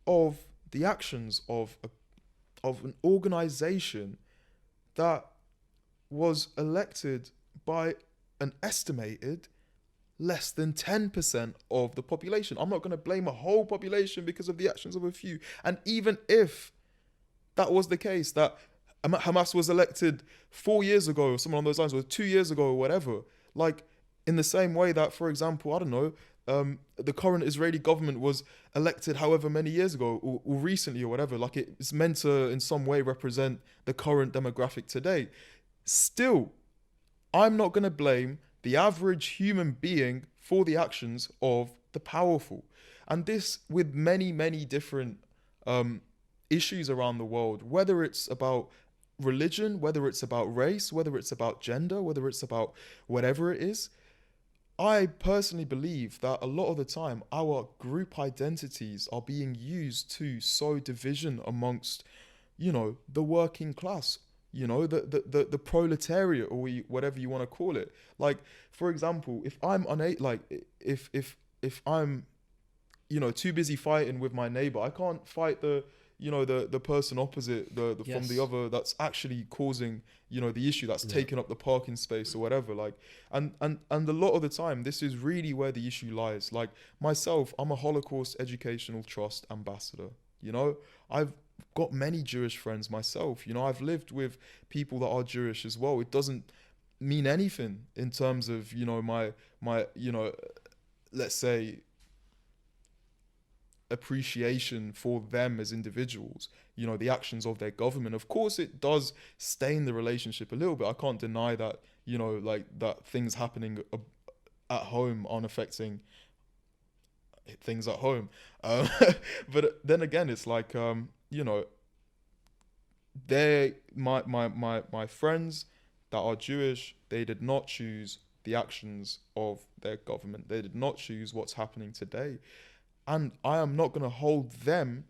of the actions of an organization that was elected by an estimated less than 10% of the population. I'm not going to blame a whole population because of the actions of a few. And even if that was the case, that Hamas was elected 4 years ago or something along those lines, or 2 years ago or whatever, like, in the same way that, for example, I don't know, the current Israeli government was elected however many years ago or recently or whatever, like it's meant to in some way represent the current demographic today. Still, I'm not going to blame the average human being for the actions of the powerful. And this with many, many different issues around the world, whether it's about religion, whether it's about race, whether it's about gender, whether it's about whatever it is. I personally believe that a lot of the time our group identities are being used to sow division amongst, the working class, the proletariat, or whatever you want to call it. Like, for example, if I'm if I'm, too busy fighting with my neighbor, I can't fight the person opposite from Yes. the other that's actually causing, the issue that's taking up the parking space or whatever. Like, and a lot of the time, this is really where the issue lies. Like myself, I'm a Holocaust Educational Trust ambassador. I've got many Jewish friends myself. I've lived with people that are Jewish as well. It doesn't mean anything in terms of, my let's say, appreciation for them as individuals, the actions of their government. Of course, it does stain the relationship a little bit. I can't deny that, like that things happening at home aren't affecting things at home. But then again, it's like, my friends that are Jewish, they did not choose the actions of their government. They did not choose what's happening today. And I am not going to hold them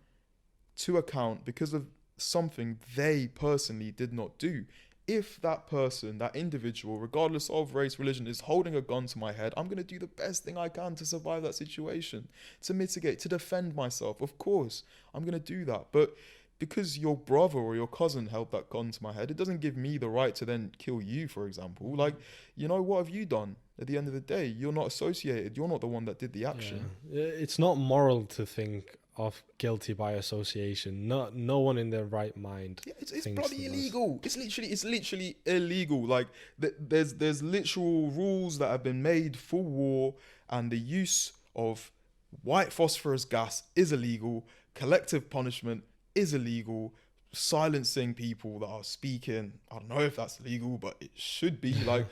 to account because of something they personally did not do. If that person, that individual, regardless of race, religion, is holding a gun to my head, I'm going to do the best thing I can to survive that situation, to mitigate, to defend myself. Of course, I'm going to do that. But because your brother or your cousin held that gun to my head, it doesn't give me the right to then kill you, for example. Like, you know, what have you done? At the end of the day, you're not associated. You're not the one that did the action. Yeah. It's not moral to think of guilty by association. No one in their right mind. Yeah, it's thinks bloody of us. illegal. It's literally illegal. Like there's literal rules that have been made for war, and the use of white phosphorus gas is illegal. Collective punishment is illegal. Silencing people that are speaking, I don't know if that's legal, but it should be. Like,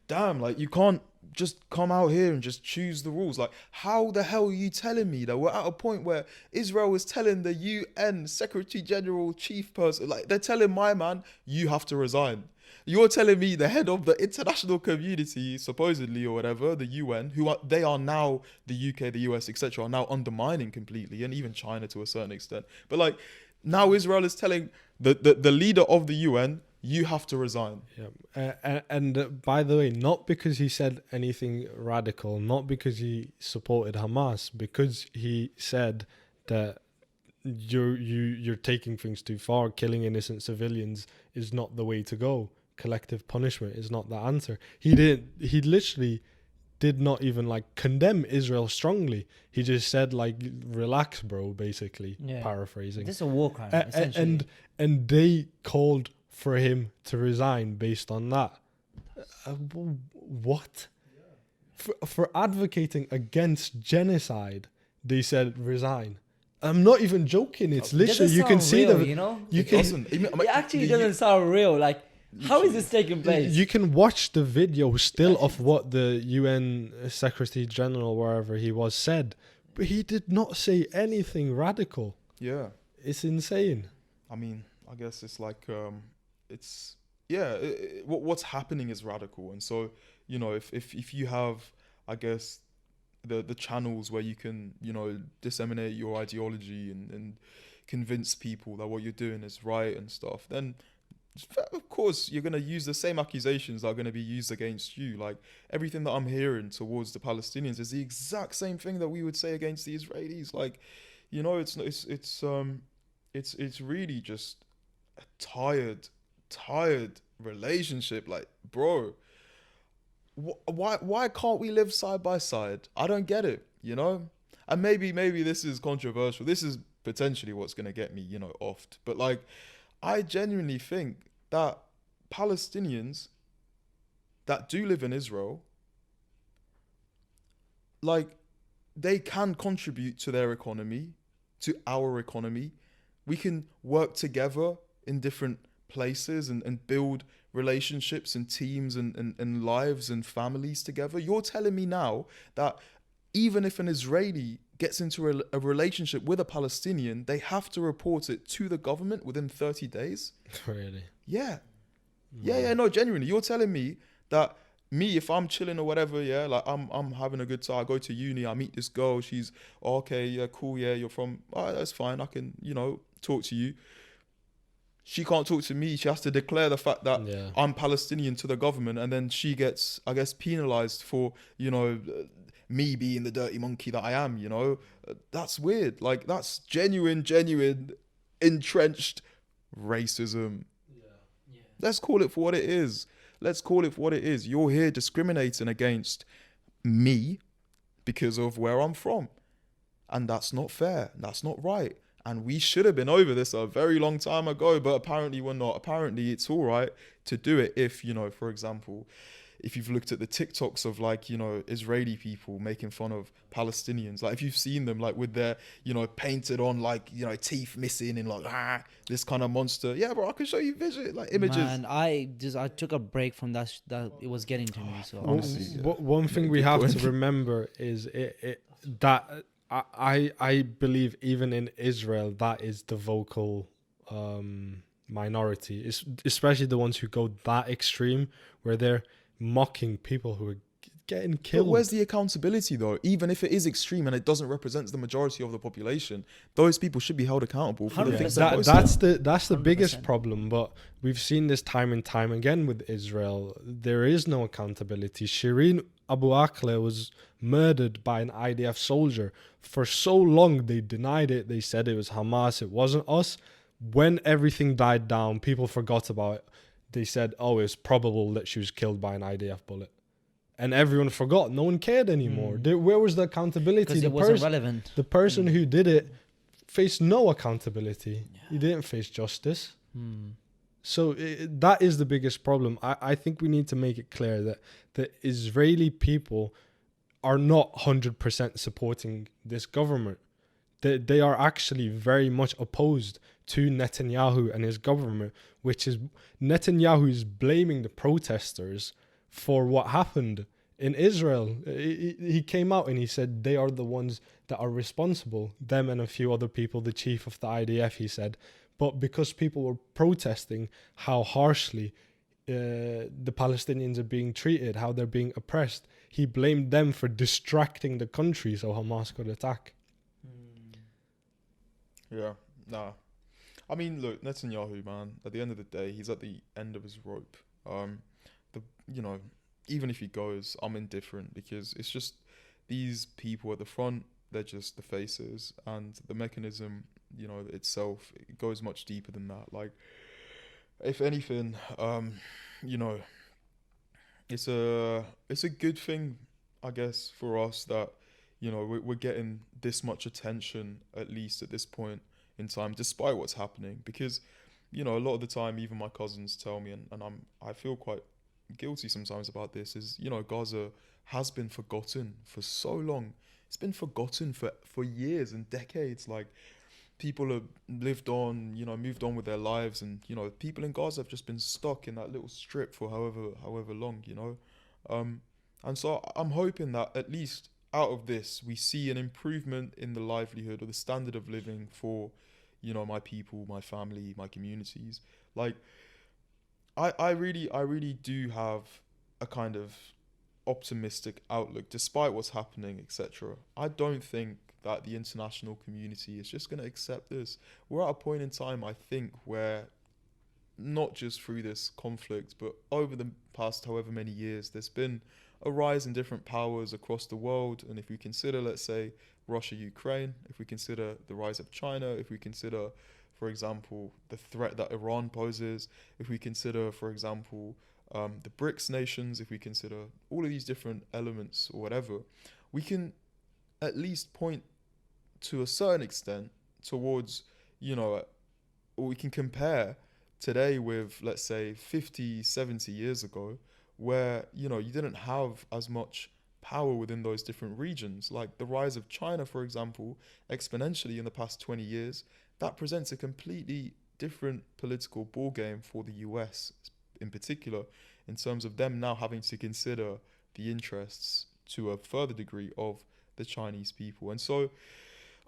damn, like you can't just come out here and just choose the rules. Like, how the hell are you telling me that we're at a point where Israel is telling the UN Secretary General chief person, like they're telling my man, you have to resign. You're telling me the head of the international community, supposedly or whatever, the UN, they are now the UK, the US, etc., are now undermining completely, and even China to a certain extent. But like now Israel is telling the leader of the UN, you have to resign. Yeah. And by the way, not because he said anything radical, not because he supported Hamas, because he said that you're taking things too far. Killing innocent civilians is not the way to go. Collective punishment is not the answer. He literally did not even like condemn Israel strongly. He just said like, relax, bro, basically, paraphrasing. This is a war crime, essentially. And they called for him to resign based on that. What? For advocating against genocide, they said resign. I'm not even joking. It's literally, you can see real, them. you know? It It actually doesn't sound real. Like, how is this taking place? You can watch the video still of what the UN Secretary General, wherever he was, said. But he did not say anything radical. Yeah. It's insane. I mean, I guess it's like, what's happening is radical. And so, you know, if you have, I guess, the channels where you can, you know, disseminate your ideology and convince people that what you're doing is right and stuff, then of course you're going to use the same accusations that are going to be used against you. Like everything that I'm hearing towards the Palestinians is the exact same thing that we would say against the Israelis. Like, you know, it's really just a tired relationship. Like, bro, why can't we live side by side? I don't get it, you know? And maybe this is controversial. This is potentially what's going to get me, you know, offed. But like, I genuinely think that Palestinians that do live in Israel, like, they can contribute to their economy, to our economy. We can work together in different places and build relationships and teams and lives and families together. You're telling me now that even if an Israeli gets into a relationship with a Palestinian, they have to report it to the government within 30 days? Really? Yeah. Yeah, no, genuinely. You're telling me that me, if I'm chilling or whatever, yeah, like I'm having a good time, I go to uni, I meet this girl, she's, okay, yeah, cool, yeah, you're from, that's fine, I can, you know, talk to you. She can't talk to me. She has to declare the fact that I'm Palestinian to the government, and then she gets, I guess, penalized for, you know, me being the dirty monkey that I am, you know. That's weird. Like, that's genuine, entrenched racism. Yeah. Let's call it for what it is. You're here discriminating against me because of where I'm from. And that's not fair. That's not right. And we should have been over this a very long time ago, but apparently we're not. Apparently it's all right to do it if, you know, for example, if you've looked at the TikToks of, like, you know, Israeli people making fun of Palestinians, like if you've seen them, like with their, you know, painted on, like, you know, teeth missing and like, this kind of monster. Yeah, bro, I can show you like images. Man, I took a break from that it was getting to me. So honestly, one thing we have to remember is that I believe even in Israel, that is the vocal minority, especially the ones who go that extreme, where they're mocking people who are getting killed. But where's the accountability, though? Even if it is extreme and it doesn't represent the majority of the population, those people should be held accountable for the things that that's the biggest problem. But we've seen this time and time again with Israel. There is no accountability. Shireen Abu Akleh was murdered by an IDF soldier. For so long, they denied it. They said it was Hamas. It wasn't us. When everything died down, people forgot about it. They said, oh, it's probable that she was killed by an IDF bullet. And everyone forgot. No one cared anymore. Where was the accountability? Because it wasn't relevant. The person who did it faced no accountability. He didn't face justice. So that is the biggest problem. I think we need to make it clear that the Israeli people are not 100% supporting this government. They are actually very much opposed to Netanyahu and his government, which is Netanyahu is blaming the protesters for what happened in Israel. He came out and he said they are the ones that are responsible, them and a few other people, the chief of the IDF, he said. But because people were protesting how harshly the Palestinians are being treated, how they're being oppressed, he blamed them for distracting the country so Hamas could attack. Yeah, nah. I mean, look, Netanyahu, man, at the end of the day, he's at the end of his rope. Even if he goes, I'm indifferent, because it's just these people at the front, they're just the faces, and the mechanism, itself, it goes much deeper than that. Like, if anything, it's a good thing, I guess, for us that, we're getting this much attention, at least at this point in time, despite what's happening. Because, a lot of the time, even my cousins tell me, and I feel quite guilty sometimes about this, is, Gaza has been forgotten for so long. It's been forgotten for years and decades. Like, people have lived on, moved on with their lives, and, people in Gaza have just been stuck in that little strip for however long, and so I'm hoping that at least out of this, we see an improvement in the livelihood or the standard of living for, my people, my family, my communities. Like, I really do have a kind of optimistic outlook, despite what's happening, etc. I don't think that the international community is just going to accept this. We're at a point in time, I think, where not just through this conflict, but over the past however many years, there's been a rise in different powers across the world. And if we consider, let's say, Russia, Ukraine, if we consider the rise of China, if we consider, for example, the threat that Iran poses, if we consider, for example, the BRICS nations, if we consider all of these different elements or whatever, we can at least point to a certain extent towards, or we can compare today with, let's say, 50, 70 years ago, where, you didn't have as much power within those different regions. Like the rise of China, for example, exponentially in the past 20 years, that presents a completely different political ballgame for the US in particular, in terms of them now having to consider the interests to a further degree of the Chinese people. And so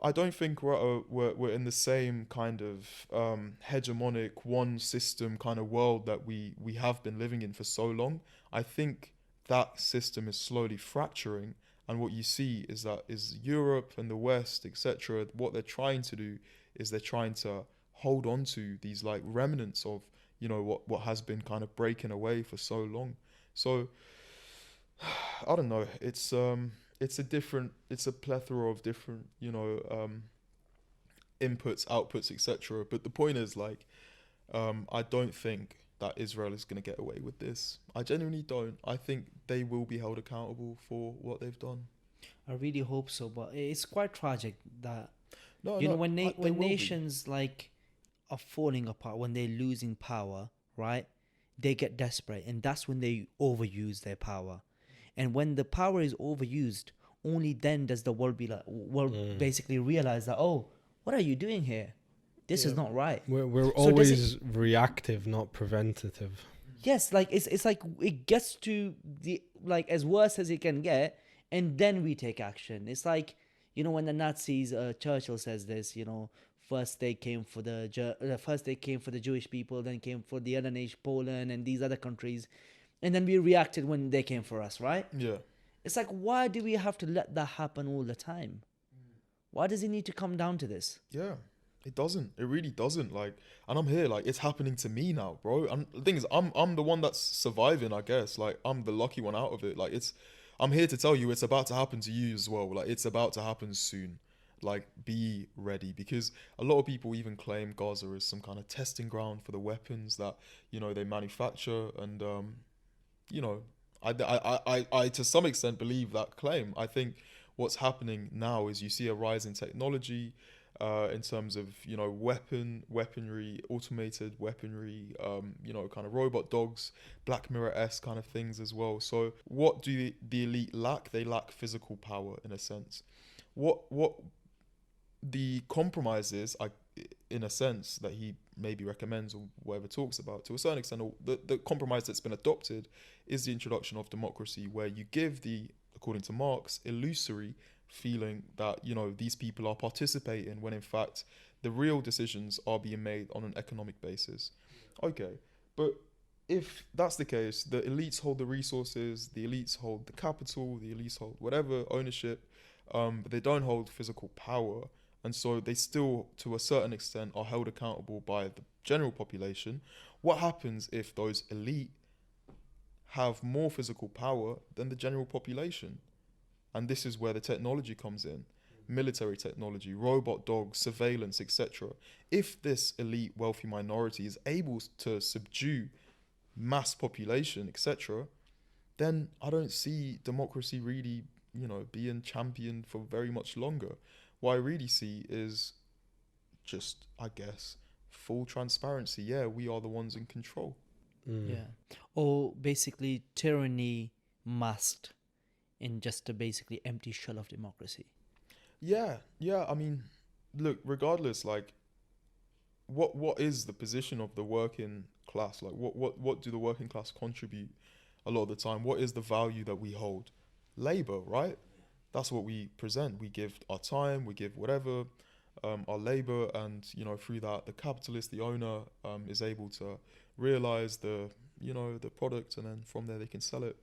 I don't think we're in the same kind of hegemonic one system kind of world that we have been living in for so long. I think that system is slowly fracturing, and what you see is that is Europe and the West, etc. What they're trying to do is they're trying to hold on to these like remnants of what has been kind of breaking away for so long. So I don't know. It's a plethora of different, inputs, outputs, etc. But the point is, like, I don't think that Israel is going to get away with this. I genuinely don't. I think they will be held accountable for what they've done. I really hope so, but it's quite tragic that when nations like are falling apart, when they're losing power, right? They get desperate, and that's when they overuse their power. And when the power is overused, only then does the world basically realize that, oh, what are you doing here? This is not right. We're always reactive, not preventative. Yes, like it's like it gets to the as worse as it can get, and then we take action. It's like, when the Nazis, Churchill says this, first they came for the Jewish people, then came for the other nation, Poland and these other countries, and then we reacted when they came for us, right? Yeah. It's like, why do we have to let that happen all the time? Why does it need to come down to this? Yeah, it doesn't. It really doesn't. Like, and I'm here, like, it's happening to me now, bro. And the thing is, I'm the one that's surviving, I guess. Like, I'm the lucky one out of it. Like, I'm here to tell you it's about to happen to you as well. Like, it's about to happen soon. like be ready, because a lot of people even claim Gaza is some kind of testing ground for the weapons that, you know, they manufacture. And you know, I to some extent believe that claim. I think what's happening now is you see a rise in technology, in terms of, you know, weaponry, automated weaponry, you know, kind of robot dogs, Black Mirror-esque kind of things as well. So what do the elite lack? They lack physical power, in a sense. What the compromise is, in a sense, that he maybe recommends or whatever talks about, to a certain extent, or the compromise that's been adopted is the introduction of democracy, where you give the, according to Marx, illusory feeling that, you know, these people are participating, when in fact the real decisions are being made on an economic basis. Okay, but if that's the case, the elites hold the resources, the elites hold the capital, the elites hold whatever ownership, but they don't hold physical power, and so they still, to a certain extent, are held accountable by the general population. What happens if those elite have more physical power than the general population? And this is where the technology comes in. Military technology, robot dogs, surveillance, etc. If this elite wealthy minority is able to subdue mass population, etc., then I don't see democracy really, you know, being championed for very much longer. What I really see is just, I guess, full transparency. Yeah, we are the ones in control. Yeah. Or basically tyranny masked in just a basically empty shell of democracy. Yeah. I mean, look, regardless, like, what is the position of the working class? Like, what do the working class contribute a lot of the time? What is the value that we hold? Labor, right? That's what we present. We give our time, we give whatever, our labor, and, you know, through that, the capitalist, the owner, is able to realize the, you know, the product, and then from there they can sell it.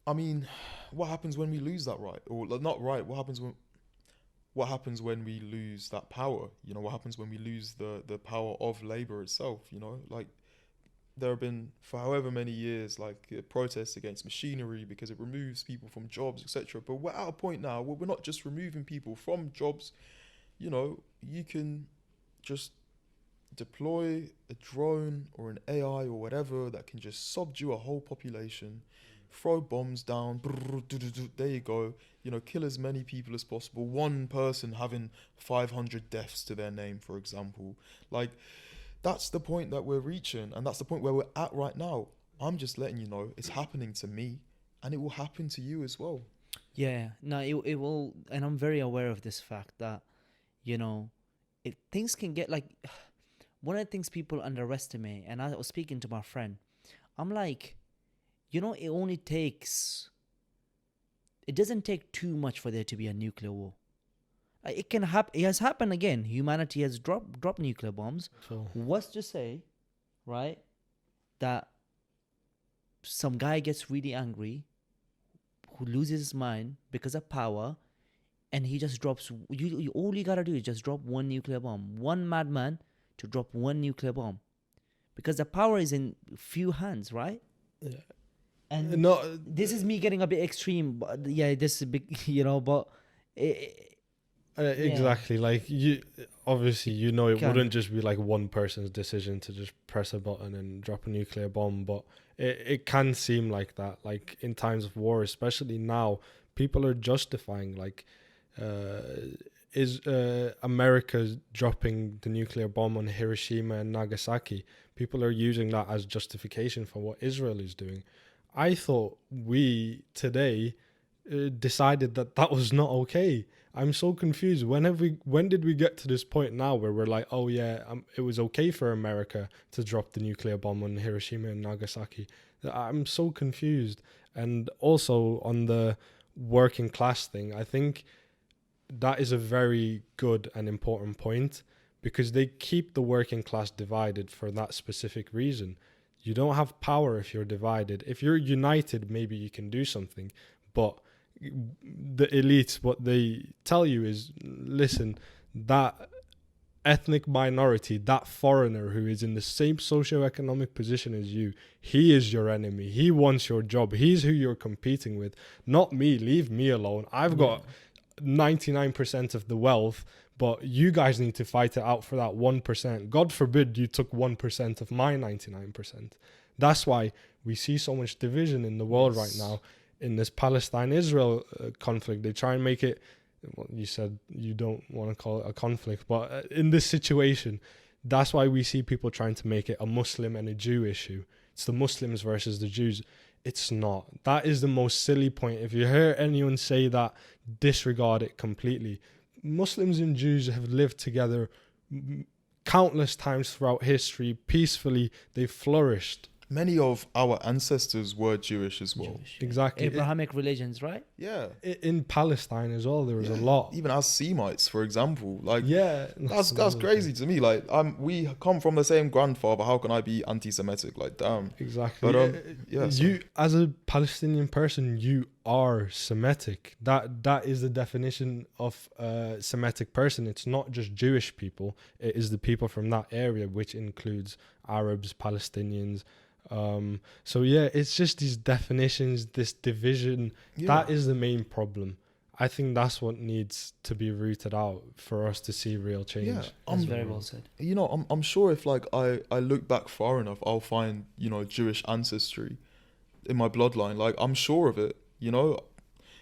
I mean, what happens when we lose that right? Or not right, what happens when we lose that power? You know, what happens when we lose the power of labor itself? You know, like, there have been, for however many years, like, protests against machinery because it removes people from jobs, etc. But we're at a point now where we're not just removing people from jobs. You know, you can just deploy a drone or an AI or whatever that can just subdue a whole population, throw bombs down, there you go, you know, kill as many people as possible, one person having 500 deaths to their name, for example. Like, that's the point that we're reaching, and that's the point where we're at right now. I'm just letting you know it's happening to me, and it will happen to you as well. Yeah, no, it will, and I'm very aware of this fact that, you know, things can get like, one of the things people underestimate, and I was speaking to my friend, I'm like, you know, it doesn't take too much for there to be a nuclear war. It can happen. It has happened again. Humanity has dropped nuclear bombs. So What's to say, right, that some guy gets really angry, who loses his mind because of power, and he just drops. All you gotta do is just drop one nuclear bomb. One madman to drop one nuclear bomb, because the power is in few hands, right? yeah. And No, this is me getting a bit extreme, but yeah, this is big, you know, but exactly. Like, you obviously, you know, it Can. wouldn't just be like one person's decision to just press a button and drop a nuclear bomb, but it can seem like that. Like, in times of war, especially now, people are justifying, like, is America dropping the nuclear bomb on Hiroshima and Nagasaki? People are using that as justification for what Israel is doing. I thought we today decided that was not okay. I'm so confused. When did we get to this point now where we're like, oh yeah, it was okay for America to drop the nuclear bomb on Hiroshima and Nagasaki? I'm so confused. And also on the working class thing, I think that is a very good and important point, because they keep the working class divided for that specific reason. You don't have power if you're divided. If you're united, maybe you can do something. But the elites, what they tell you is, listen, that ethnic minority, that foreigner who is in the same socioeconomic position as you, he is your enemy. He wants your job. He's who you're competing with, not me. Leave me alone. I've got 99% of the wealth, but you guys need to fight it out for that 1%. God forbid you took 1% of my 99%. That's why we see so much division in the world right now in this Palestine-Israel conflict. They try and make it, well, you said you don't want to call it a conflict, but in this situation, that's why we see people trying to make it a Muslim and a Jew issue. It's the Muslims versus the Jews. It's not. That is the most silly point. If you hear anyone say that, disregard it completely. Muslims and Jews have lived together countless times throughout history, peacefully. They've flourished. Many of our ancestors were Jewish as well. Exactly. Abrahamic religions, right? Yeah. In Palestine as well, there was a lot. Even as Semites, for example. Like, yeah. That's crazy to me. Like, we come from the same grandfather. How can I be anti-Semitic? Like, damn. Exactly. But, you, as a Palestinian person, you are Semitic. That is the definition of a Semitic person. It's not just Jewish people. It is the people from that area, which includes Arabs, Palestinians. So yeah, it's just these definitions, this division. That is the main problem. I think that's what needs to be rooted out for us to see real change. Yeah, that's very well said. You know, I'm sure if like I look back far enough, I'll find, you know, Jewish ancestry in my bloodline. Like, I'm sure of it. You know,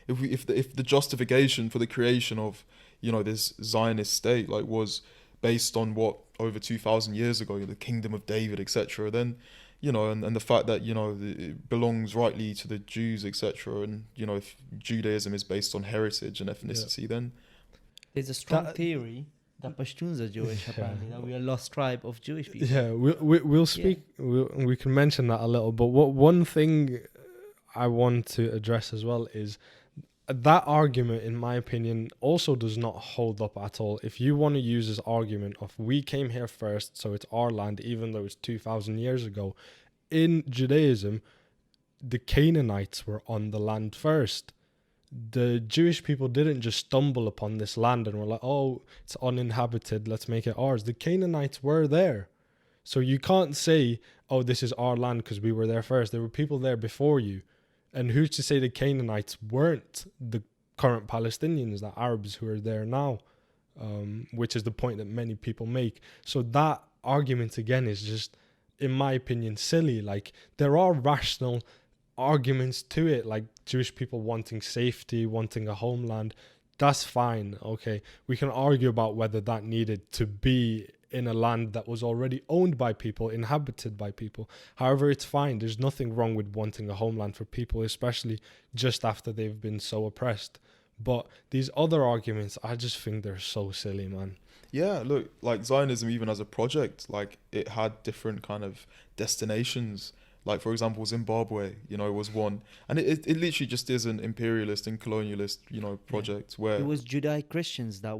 if the justification for the creation of, you know, this Zionist state like was based on what over 2,000 years ago, the kingdom of David, etc., then, you know, and the fact that, you know, it belongs rightly to the Jews, etc., and, you know, if Judaism is based on heritage and ethnicity, then there's a strong theory that Pashtuns are Jewish, apparently, that we are a lost tribe of Jewish people. Yeah, we'll speak, we can mention that a little, but one thing I want to address as well is that argument, in my opinion, also does not hold up at all. If you want to use this argument of we came here first, so it's our land, even though it's 2,000 years ago, in Judaism, the Canaanites were on the land first. The Jewish people didn't just stumble upon this land and were like, oh, it's uninhabited, let's make it ours. The Canaanites were there. So you can't say, oh, this is our land because we were there first. There were people there before you. And who's to say the Canaanites weren't the current Palestinians, the Arabs who are there now, which is the point that many people make. So that argument, again, is just, in my opinion, silly. Like, there are rational arguments to it, like Jewish people wanting safety, wanting a homeland. That's fine, okay? We can argue about whether that needed to be in a land that was already owned by people, inhabited by people. However, it's fine. There's nothing wrong with wanting a homeland for people, especially just after they've been so oppressed. But these other arguments, I just think they're so silly, man. Yeah, look, like Zionism, even as a project, like it had different kind of destinations. Like, for example, Zimbabwe, you know, was one. And it literally just is an imperialist and colonialist, you know, project where... It was Judaic Christians that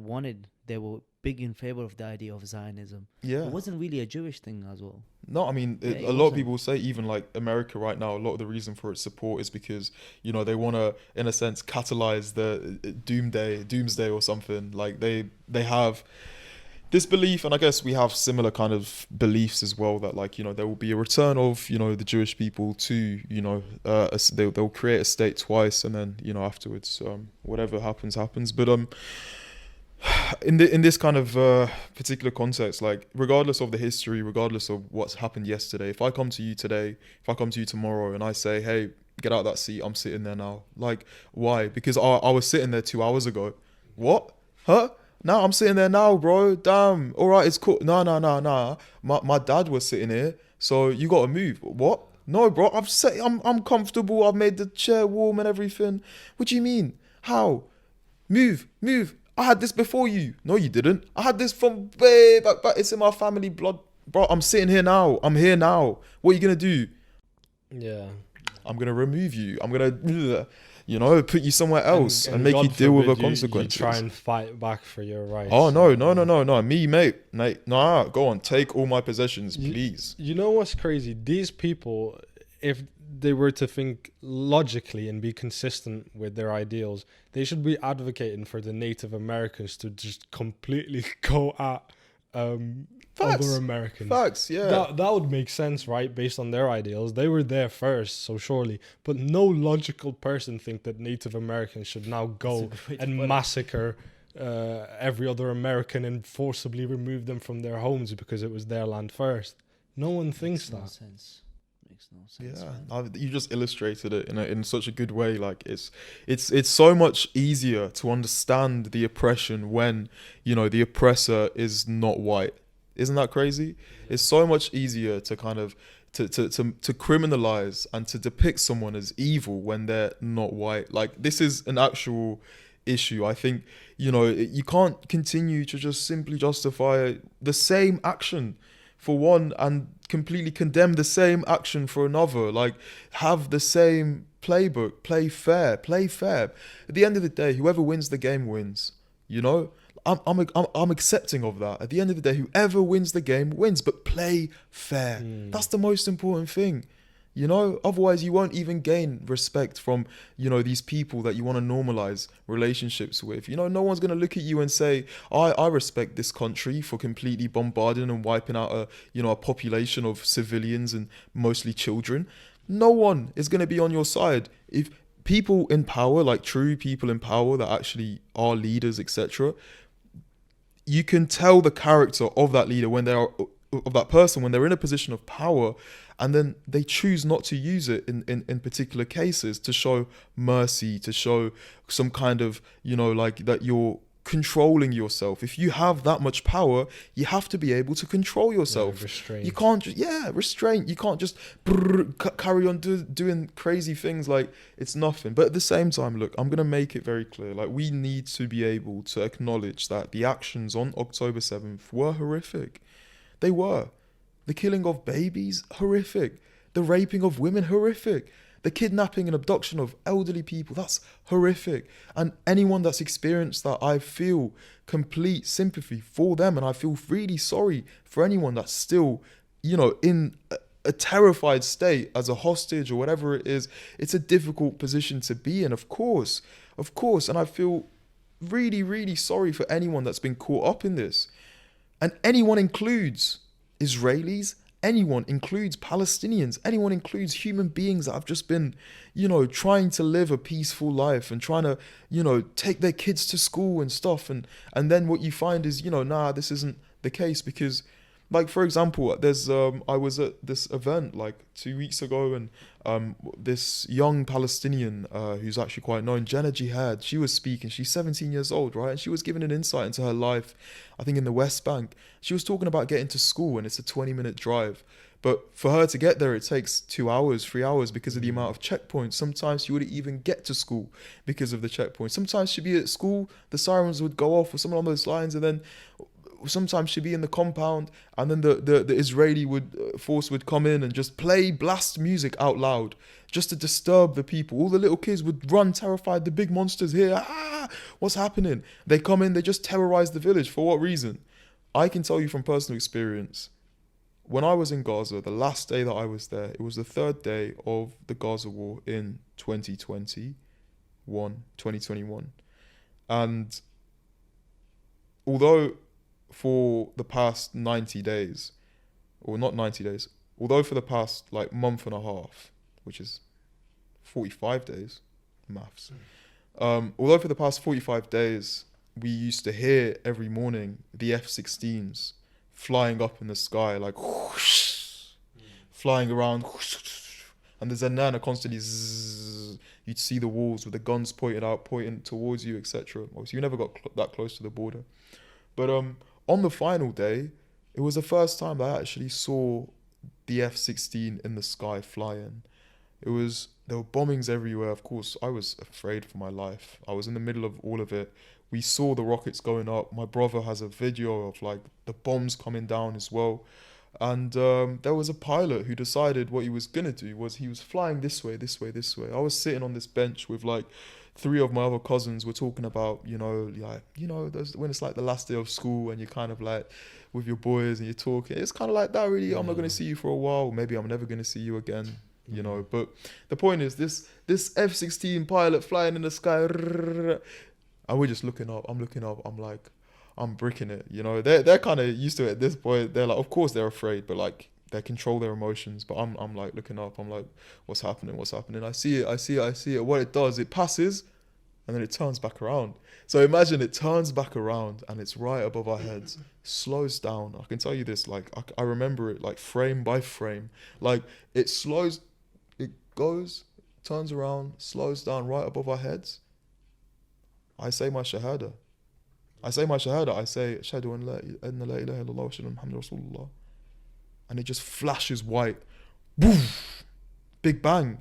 they were big in favor of the idea of Zionism. Yeah. It wasn't really a Jewish thing as well. No, I mean, a lot of people say, even like America right now, a lot of the reason for its support is because, you know, they want to, in a sense, catalyze the doomsday or something. Like they have this belief, and I guess we have similar kind of beliefs as well, that like, you know, there will be a return of, you know, the Jewish people to, you know, they'll create a state twice, and then, you know, afterwards, whatever happens. But in this kind of particular context, like regardless of the history, regardless of what's happened yesterday, if I come to you today, if I come to you tomorrow and I say, hey, get out that seat, I'm sitting there now. Like, why? Because I was sitting there 2 hours ago. What? Huh? No, I'm sitting there now, bro. Damn. All right, it's cool. No. My dad was sitting here, so you got to move. What? No, bro. I'm comfortable. I've made the chair warm and everything. What do you mean? How? Move. I had this before you. No, you didn't. I had this from way back. It's in my family blood, bro. I'm sitting here now. I'm here now. What are you gonna do? Yeah. I'm gonna remove you. I'm gonna, you know, put you somewhere else and make God you deal with the forbid consequences. You try and fight back for your rights. Oh no. Me, mate. Nah, go on. Take all my possessions, please. You know what's crazy? These people, if they were to think logically and be consistent with their ideals, they should be advocating for the Native Americans to just completely go at Facts. other Americans. Facts, yeah. That would make sense, right? Based on their ideals. They were there first, so surely. But no logical person think that Native Americans should now go and massacre every other American and forcibly remove them from their homes because it was their land first. No one thinks that. Makes no sense. Yeah, you just illustrated it in such a good way. Like it's so much easier to understand the oppression when, you know, the oppressor is not white. Isn't that crazy? It's so much easier to kind of to criminalize and to depict someone as evil when they're not white. Like, this is an actual issue. I think, you know, you can't continue to just simply justify the same action for one and completely condemn the same action for another. Like, have the same playbook, play fair. At the end of the day, whoever wins the game wins, you know? I'm accepting of that. At the end of the day, whoever wins the game wins, but play fair. That's the most important thing, you know? Otherwise, you won't even gain respect from, you know, these people that you want to normalize relationships with. You know, no one's going to look at you and say, I respect this country for completely bombarding and wiping out a population of civilians and mostly children. No one is going to be on your side. If people in power, like true people in power that actually are leaders, etc., you can tell the character of that leader when of that person when they're in a position of power, and then they choose not to use it in particular cases to show mercy, to show some kind of, you know, like that you're controlling yourself. If you have that much power, you have to be able to control yourself. Restraint. You can't restraint. You can't just carry on doing crazy things like it's nothing. But at the same time, look, I'm going to make it very clear. Like, we need to be able to acknowledge that the actions on October 7th were horrific. They were. The killing of babies, horrific. The raping of women, horrific. The kidnapping and abduction of elderly people, that's horrific. And anyone that's experienced that, I feel complete sympathy for them. And I feel really sorry for anyone that's still, you know, in a terrified state as a hostage or whatever it is. It's a difficult position to be in, of course. And I feel really, really sorry for anyone that's been caught up in this. And anyone includes Israelis, anyone includes Palestinians, anyone includes human beings that have just been, you know, trying to live a peaceful life and trying to, you know, take their kids to school and stuff. And then what you find is, you know, this isn't the case because, like, for example, there's I was at this event like 2 weeks ago, and this young Palestinian who's actually quite known, Jenna Jihad, she was speaking. She's 17 years old, right? And she was giving an insight into her life, I think in the West Bank. She was talking about getting to school, and it's a 20-minute drive. But for her to get there, it takes 2 hours, 3 hours because of the amount of checkpoints. Sometimes she wouldn't even get to school because of the checkpoints. Sometimes she'd be at school, the sirens would go off or something along those lines, and then sometimes she'd be in the compound, and then the Israeli force would come in and just blast music out loud just to disturb the people. All the little kids would run terrified. The big monsters here. What's happening? They come in, they just terrorize the village. For what reason? I can tell you from personal experience. When I was in Gaza, the last day that I was there, it was the third day of the Gaza war in 2021. And although for the past 90 days, or not 90 days, although for the past like month and a half, which is 45 days, maths, although for the past 45 days, we used to hear every morning the F-16s flying up in the sky, like whoosh, flying around, whoosh, and the Zenana constantly zzz, you'd see the walls with the guns pointing towards you, etc. Obviously, you never got that close to the border. But on the final day, it was the first time I actually saw the F-16 in the sky flying. There were bombings everywhere. Of course, I was afraid for my life. I was in the middle of all of it. We saw the rockets going up. My brother has a video of like the bombs coming down as well. And there was a pilot who decided what he was going to do was he was flying this way. I was sitting on this bench with like 3 of my other cousins. We're talking about, when it's like the last day of school and you're kind of like with your boys and you're talking. It's kind of like that, really. I'm not going to see you for a while. Maybe I'm never going to see you again, you know. But the point is this F-16 pilot flying in the sky, and we're just looking up. I'm looking up. I'm like, I'm bricking it. You know, they're kind of used to it at this point. They're like, of course they're afraid, but like they control their emotions. But I'm like looking up. I'm like, what's happening? What's happening? I see it. I see it. I see it. What it does, it passes, and then it turns back around. So imagine it turns back around and it's right above our heads, slows down. I can tell you this, like I remember it like frame by frame. Like it slows, it goes, turns around, slows down right above our heads. I say my shahada. I say, Ashhadu an la ilaha illallah wa ashhadu anna Muhammadan Rasulullah. And it just flashes white. Boof! Big bang.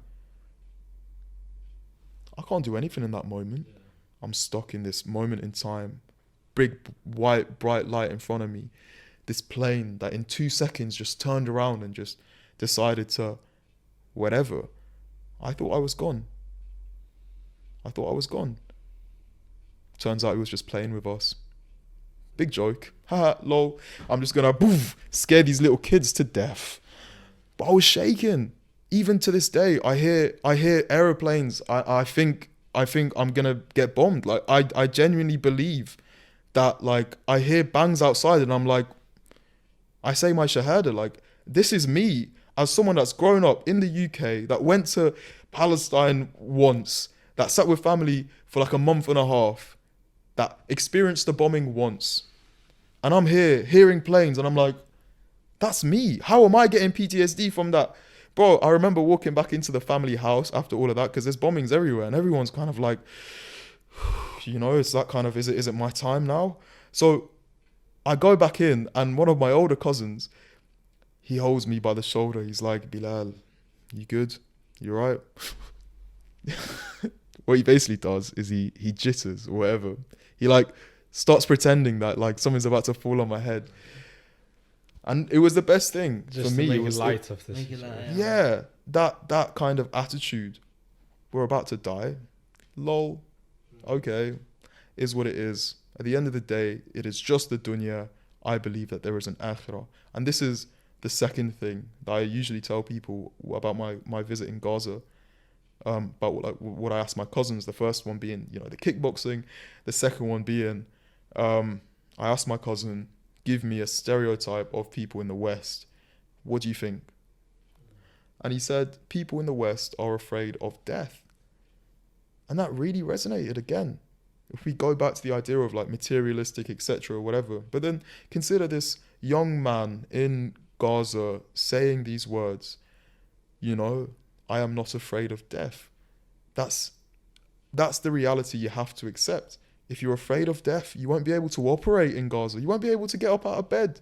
I can't do anything in that moment. I'm stuck in this moment in time. Big, white, bright light in front of me. This plane that in 2 seconds just turned around and just decided to whatever. I thought I was gone. Turns out he was just playing with us. Big joke. Haha, lol. I'm just gonna scare these little kids to death. But I was shaking. Even to this day, I hear aeroplanes. I think I'm gonna get bombed. Like I genuinely believe that. Like I hear bangs outside and I'm like, I say my shahada. Like this is me as someone that's grown up in the UK, that went to Palestine once, that sat with family for like a month and a half, that experienced the bombing once. And I'm here hearing planes and I'm like, that's me. How am I getting PTSD from that? Bro, I remember walking back into the family house after all of that, because there's bombings everywhere and everyone's kind of like, you know, it's that kind of, is it my time now? So I go back in and one of my older cousins, he holds me by the shoulder. He's like, Bilal, you good? You right? What he basically does is he jitters or whatever. He like starts pretending that like something's about to fall on my head. And it was the best thing Just for me. To make it was light of this. yeah, that kind of attitude. We're about to die. Lol. Okay, is what it is. At the end of the day, it is just the dunya. I believe that there is an akhirah. And this is the second thing that I usually tell people about my visit in Gaza. But what I asked my cousins, the first one being, you know, the kickboxing, the second one being, I asked my cousin, give me a stereotype of people in the West. What do you think? And he said, people in the West are afraid of death. And that really resonated again. If we go back to the idea of like materialistic, etc., or whatever, but then consider this young man in Gaza saying these words, you know, I am not afraid of death. That's the reality you have to accept. If you're afraid of death, you won't be able to operate in Gaza. You won't be able to get up out of bed.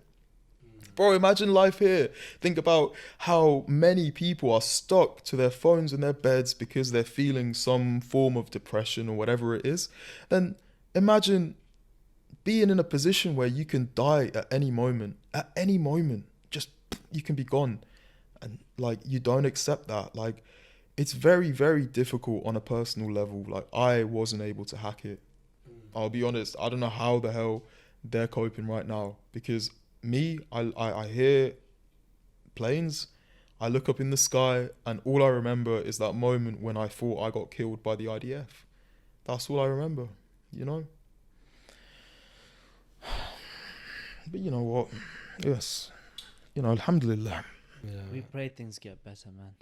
Bro, imagine life here. Think about how many people are stuck to their phones and their beds because they're feeling some form of depression or whatever it is. Then imagine being in a position where you can die at any moment. At any moment. Just, you can be gone. And like, you don't accept that. Like, it's very, very difficult on a personal level. Like, I wasn't able to hack it. I'll be honest, I don't know how the hell they're coping right now. Because me, I hear planes, I look up in the sky, and all I remember is that moment when I thought I got killed by the IDF. That's all I remember, you know? But you know what? Yes. You know, alhamdulillah. Yeah. We pray things get better, man.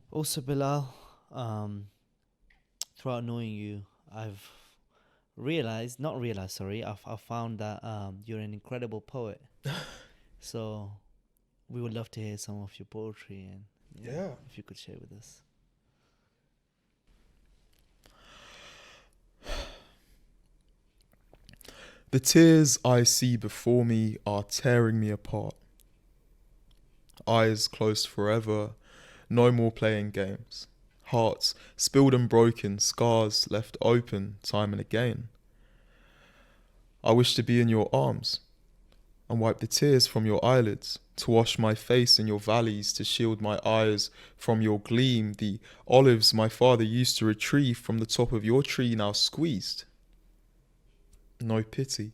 Also, Bilal, throughout knowing you, I've I found that you're an incredible poet. So we would love to hear some of your poetry, and if you could share with us. The tears I see before me are tearing me apart. Eyes closed forever, no more playing games. Hearts spilled and broken, scars left open time and again. I wish to be in your arms and wipe the tears from your eyelids, to wash my face in your valleys, to shield my eyes from your gleam. The olives my father used to retrieve from the top of your tree now squeezed. No pity.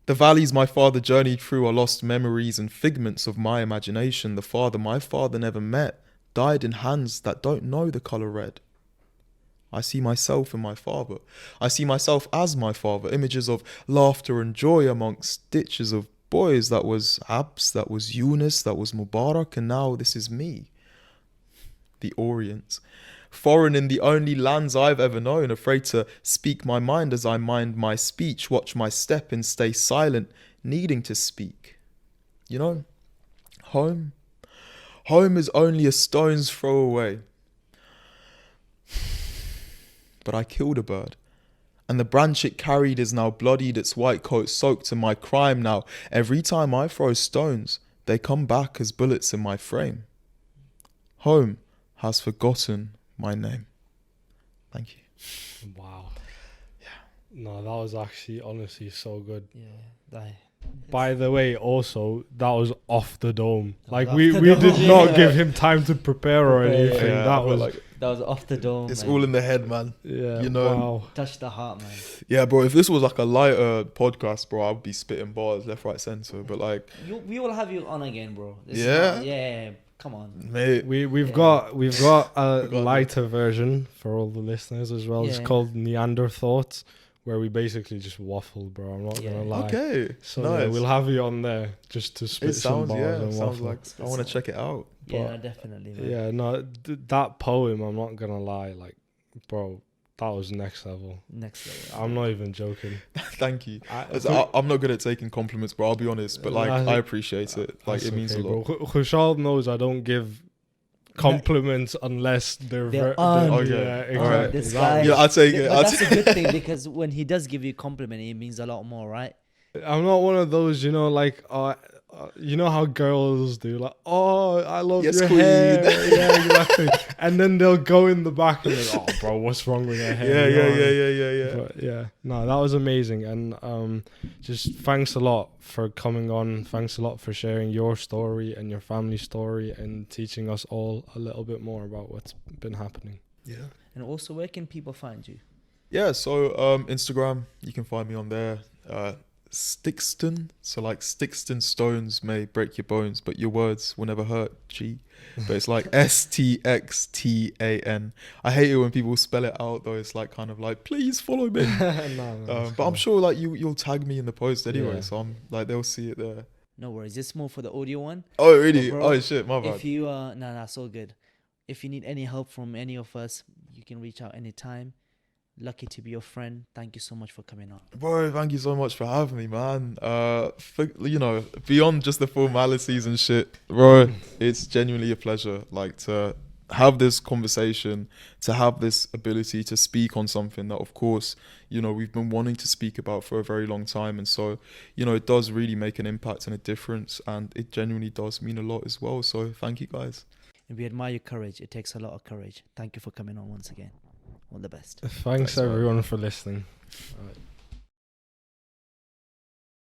The valleys my father journeyed through are lost memories and figments of my imagination. The father my father never met died in hands that don't know the colour red. I see myself in my father. I see myself as my father. Images of laughter and joy amongst stitches of boys. That was Abs, that was Yunus, that was Mubarak, and now this is me. The Orient. Foreign in the only lands I've ever known, afraid to speak my mind as I mind my speech, watch my step and stay silent, needing to speak. You know, home. Home is only a stone's throw away. But I killed a bird, and the branch it carried is now bloodied, its white coat soaked in my crime now. Every time I throw stones, they come back as bullets in my frame. Home has forgotten my name. Thank you. Wow. Yeah. No, that was actually honestly so good. Yeah. By the way, also, that was off the dome. Like, off we the did dome. not Yeah. give him time to prepare or anything. Yeah, that but was... like, That was off the dome. it's man. all in the head, man. Yeah, you know. wow. Touched the heart, man. Yeah, bro, if this was like a lighter podcast, bro, I'd be spitting bars left, right, center. But like, We will have you on again, bro. This is Yeah? not- yeah. Come on. mate, We've Yeah. got a Forgot lighter version for all the listeners as well. It's Yeah. called Neanderthals, where we basically just waffle, bro. I'm not Yeah. gonna lie. okay, So nice. yeah, we'll have you on there just to spit It some sounds, bars and sounds waffle. like I want to check it out. Yeah, But- definitely, man. Yeah, no, that poem, I'm not gonna lie, like, bro, that was next level. Next level. I'm not even joking. Thank you. I, I'm not good at taking compliments, bro. I'll be honest, but like I appreciate it. Like that's it means okay, a lot. bro. Khushal knows I don't give compliments unless they're They're earned. earned. Yeah, Okay. exactly. Alright, this guy- Yeah, I'll take But it. that's a good thing because when he does give you a compliment, it means a lot more, right? I'm not one of those, you know, like, you know how girls do, like, oh, I love Yes, your queen. hair. Yeah, exactly. And then they'll go in the back and they're like, oh, bro, what's wrong with your hair? You know what I mean? Yeah. But yeah, no, that was amazing. And just thanks a lot for coming on. Thanks a lot for sharing your story and your family story and teaching us all a little bit more about what's been happening. Yeah. And also, where can people find you? Yeah, so Instagram, you can find me on there. Stixton, so like sticks and stones may break your bones, but your words will never hurt. But it's like STXTAN. I hate it when people spell it out though. It's like kind of like, please follow me. No, But I'm sure like you'll tag me in the post anyway, Yeah. so I'm like they'll see it there. No worries. It's more for the audio one. Oh really? Bro, Oh shit, my bad. If you it's all good. If you need any help from any of us, you can reach out anytime. Lucky to be your friend. Thank you so much for coming on. Bro, thank you so much for having me, man. Beyond just the formalities and shit, bro, it's genuinely a pleasure. Like to have this conversation, to have this ability to speak on something that, of course, we've been wanting to speak about for a very long time. And so, it does really make an impact and a difference, and it genuinely does mean a lot as well. So thank you guys. And we admire your courage. It takes a lot of courage. Thank you for coming on once again. All the best. Thanks man. everyone for listening. All right.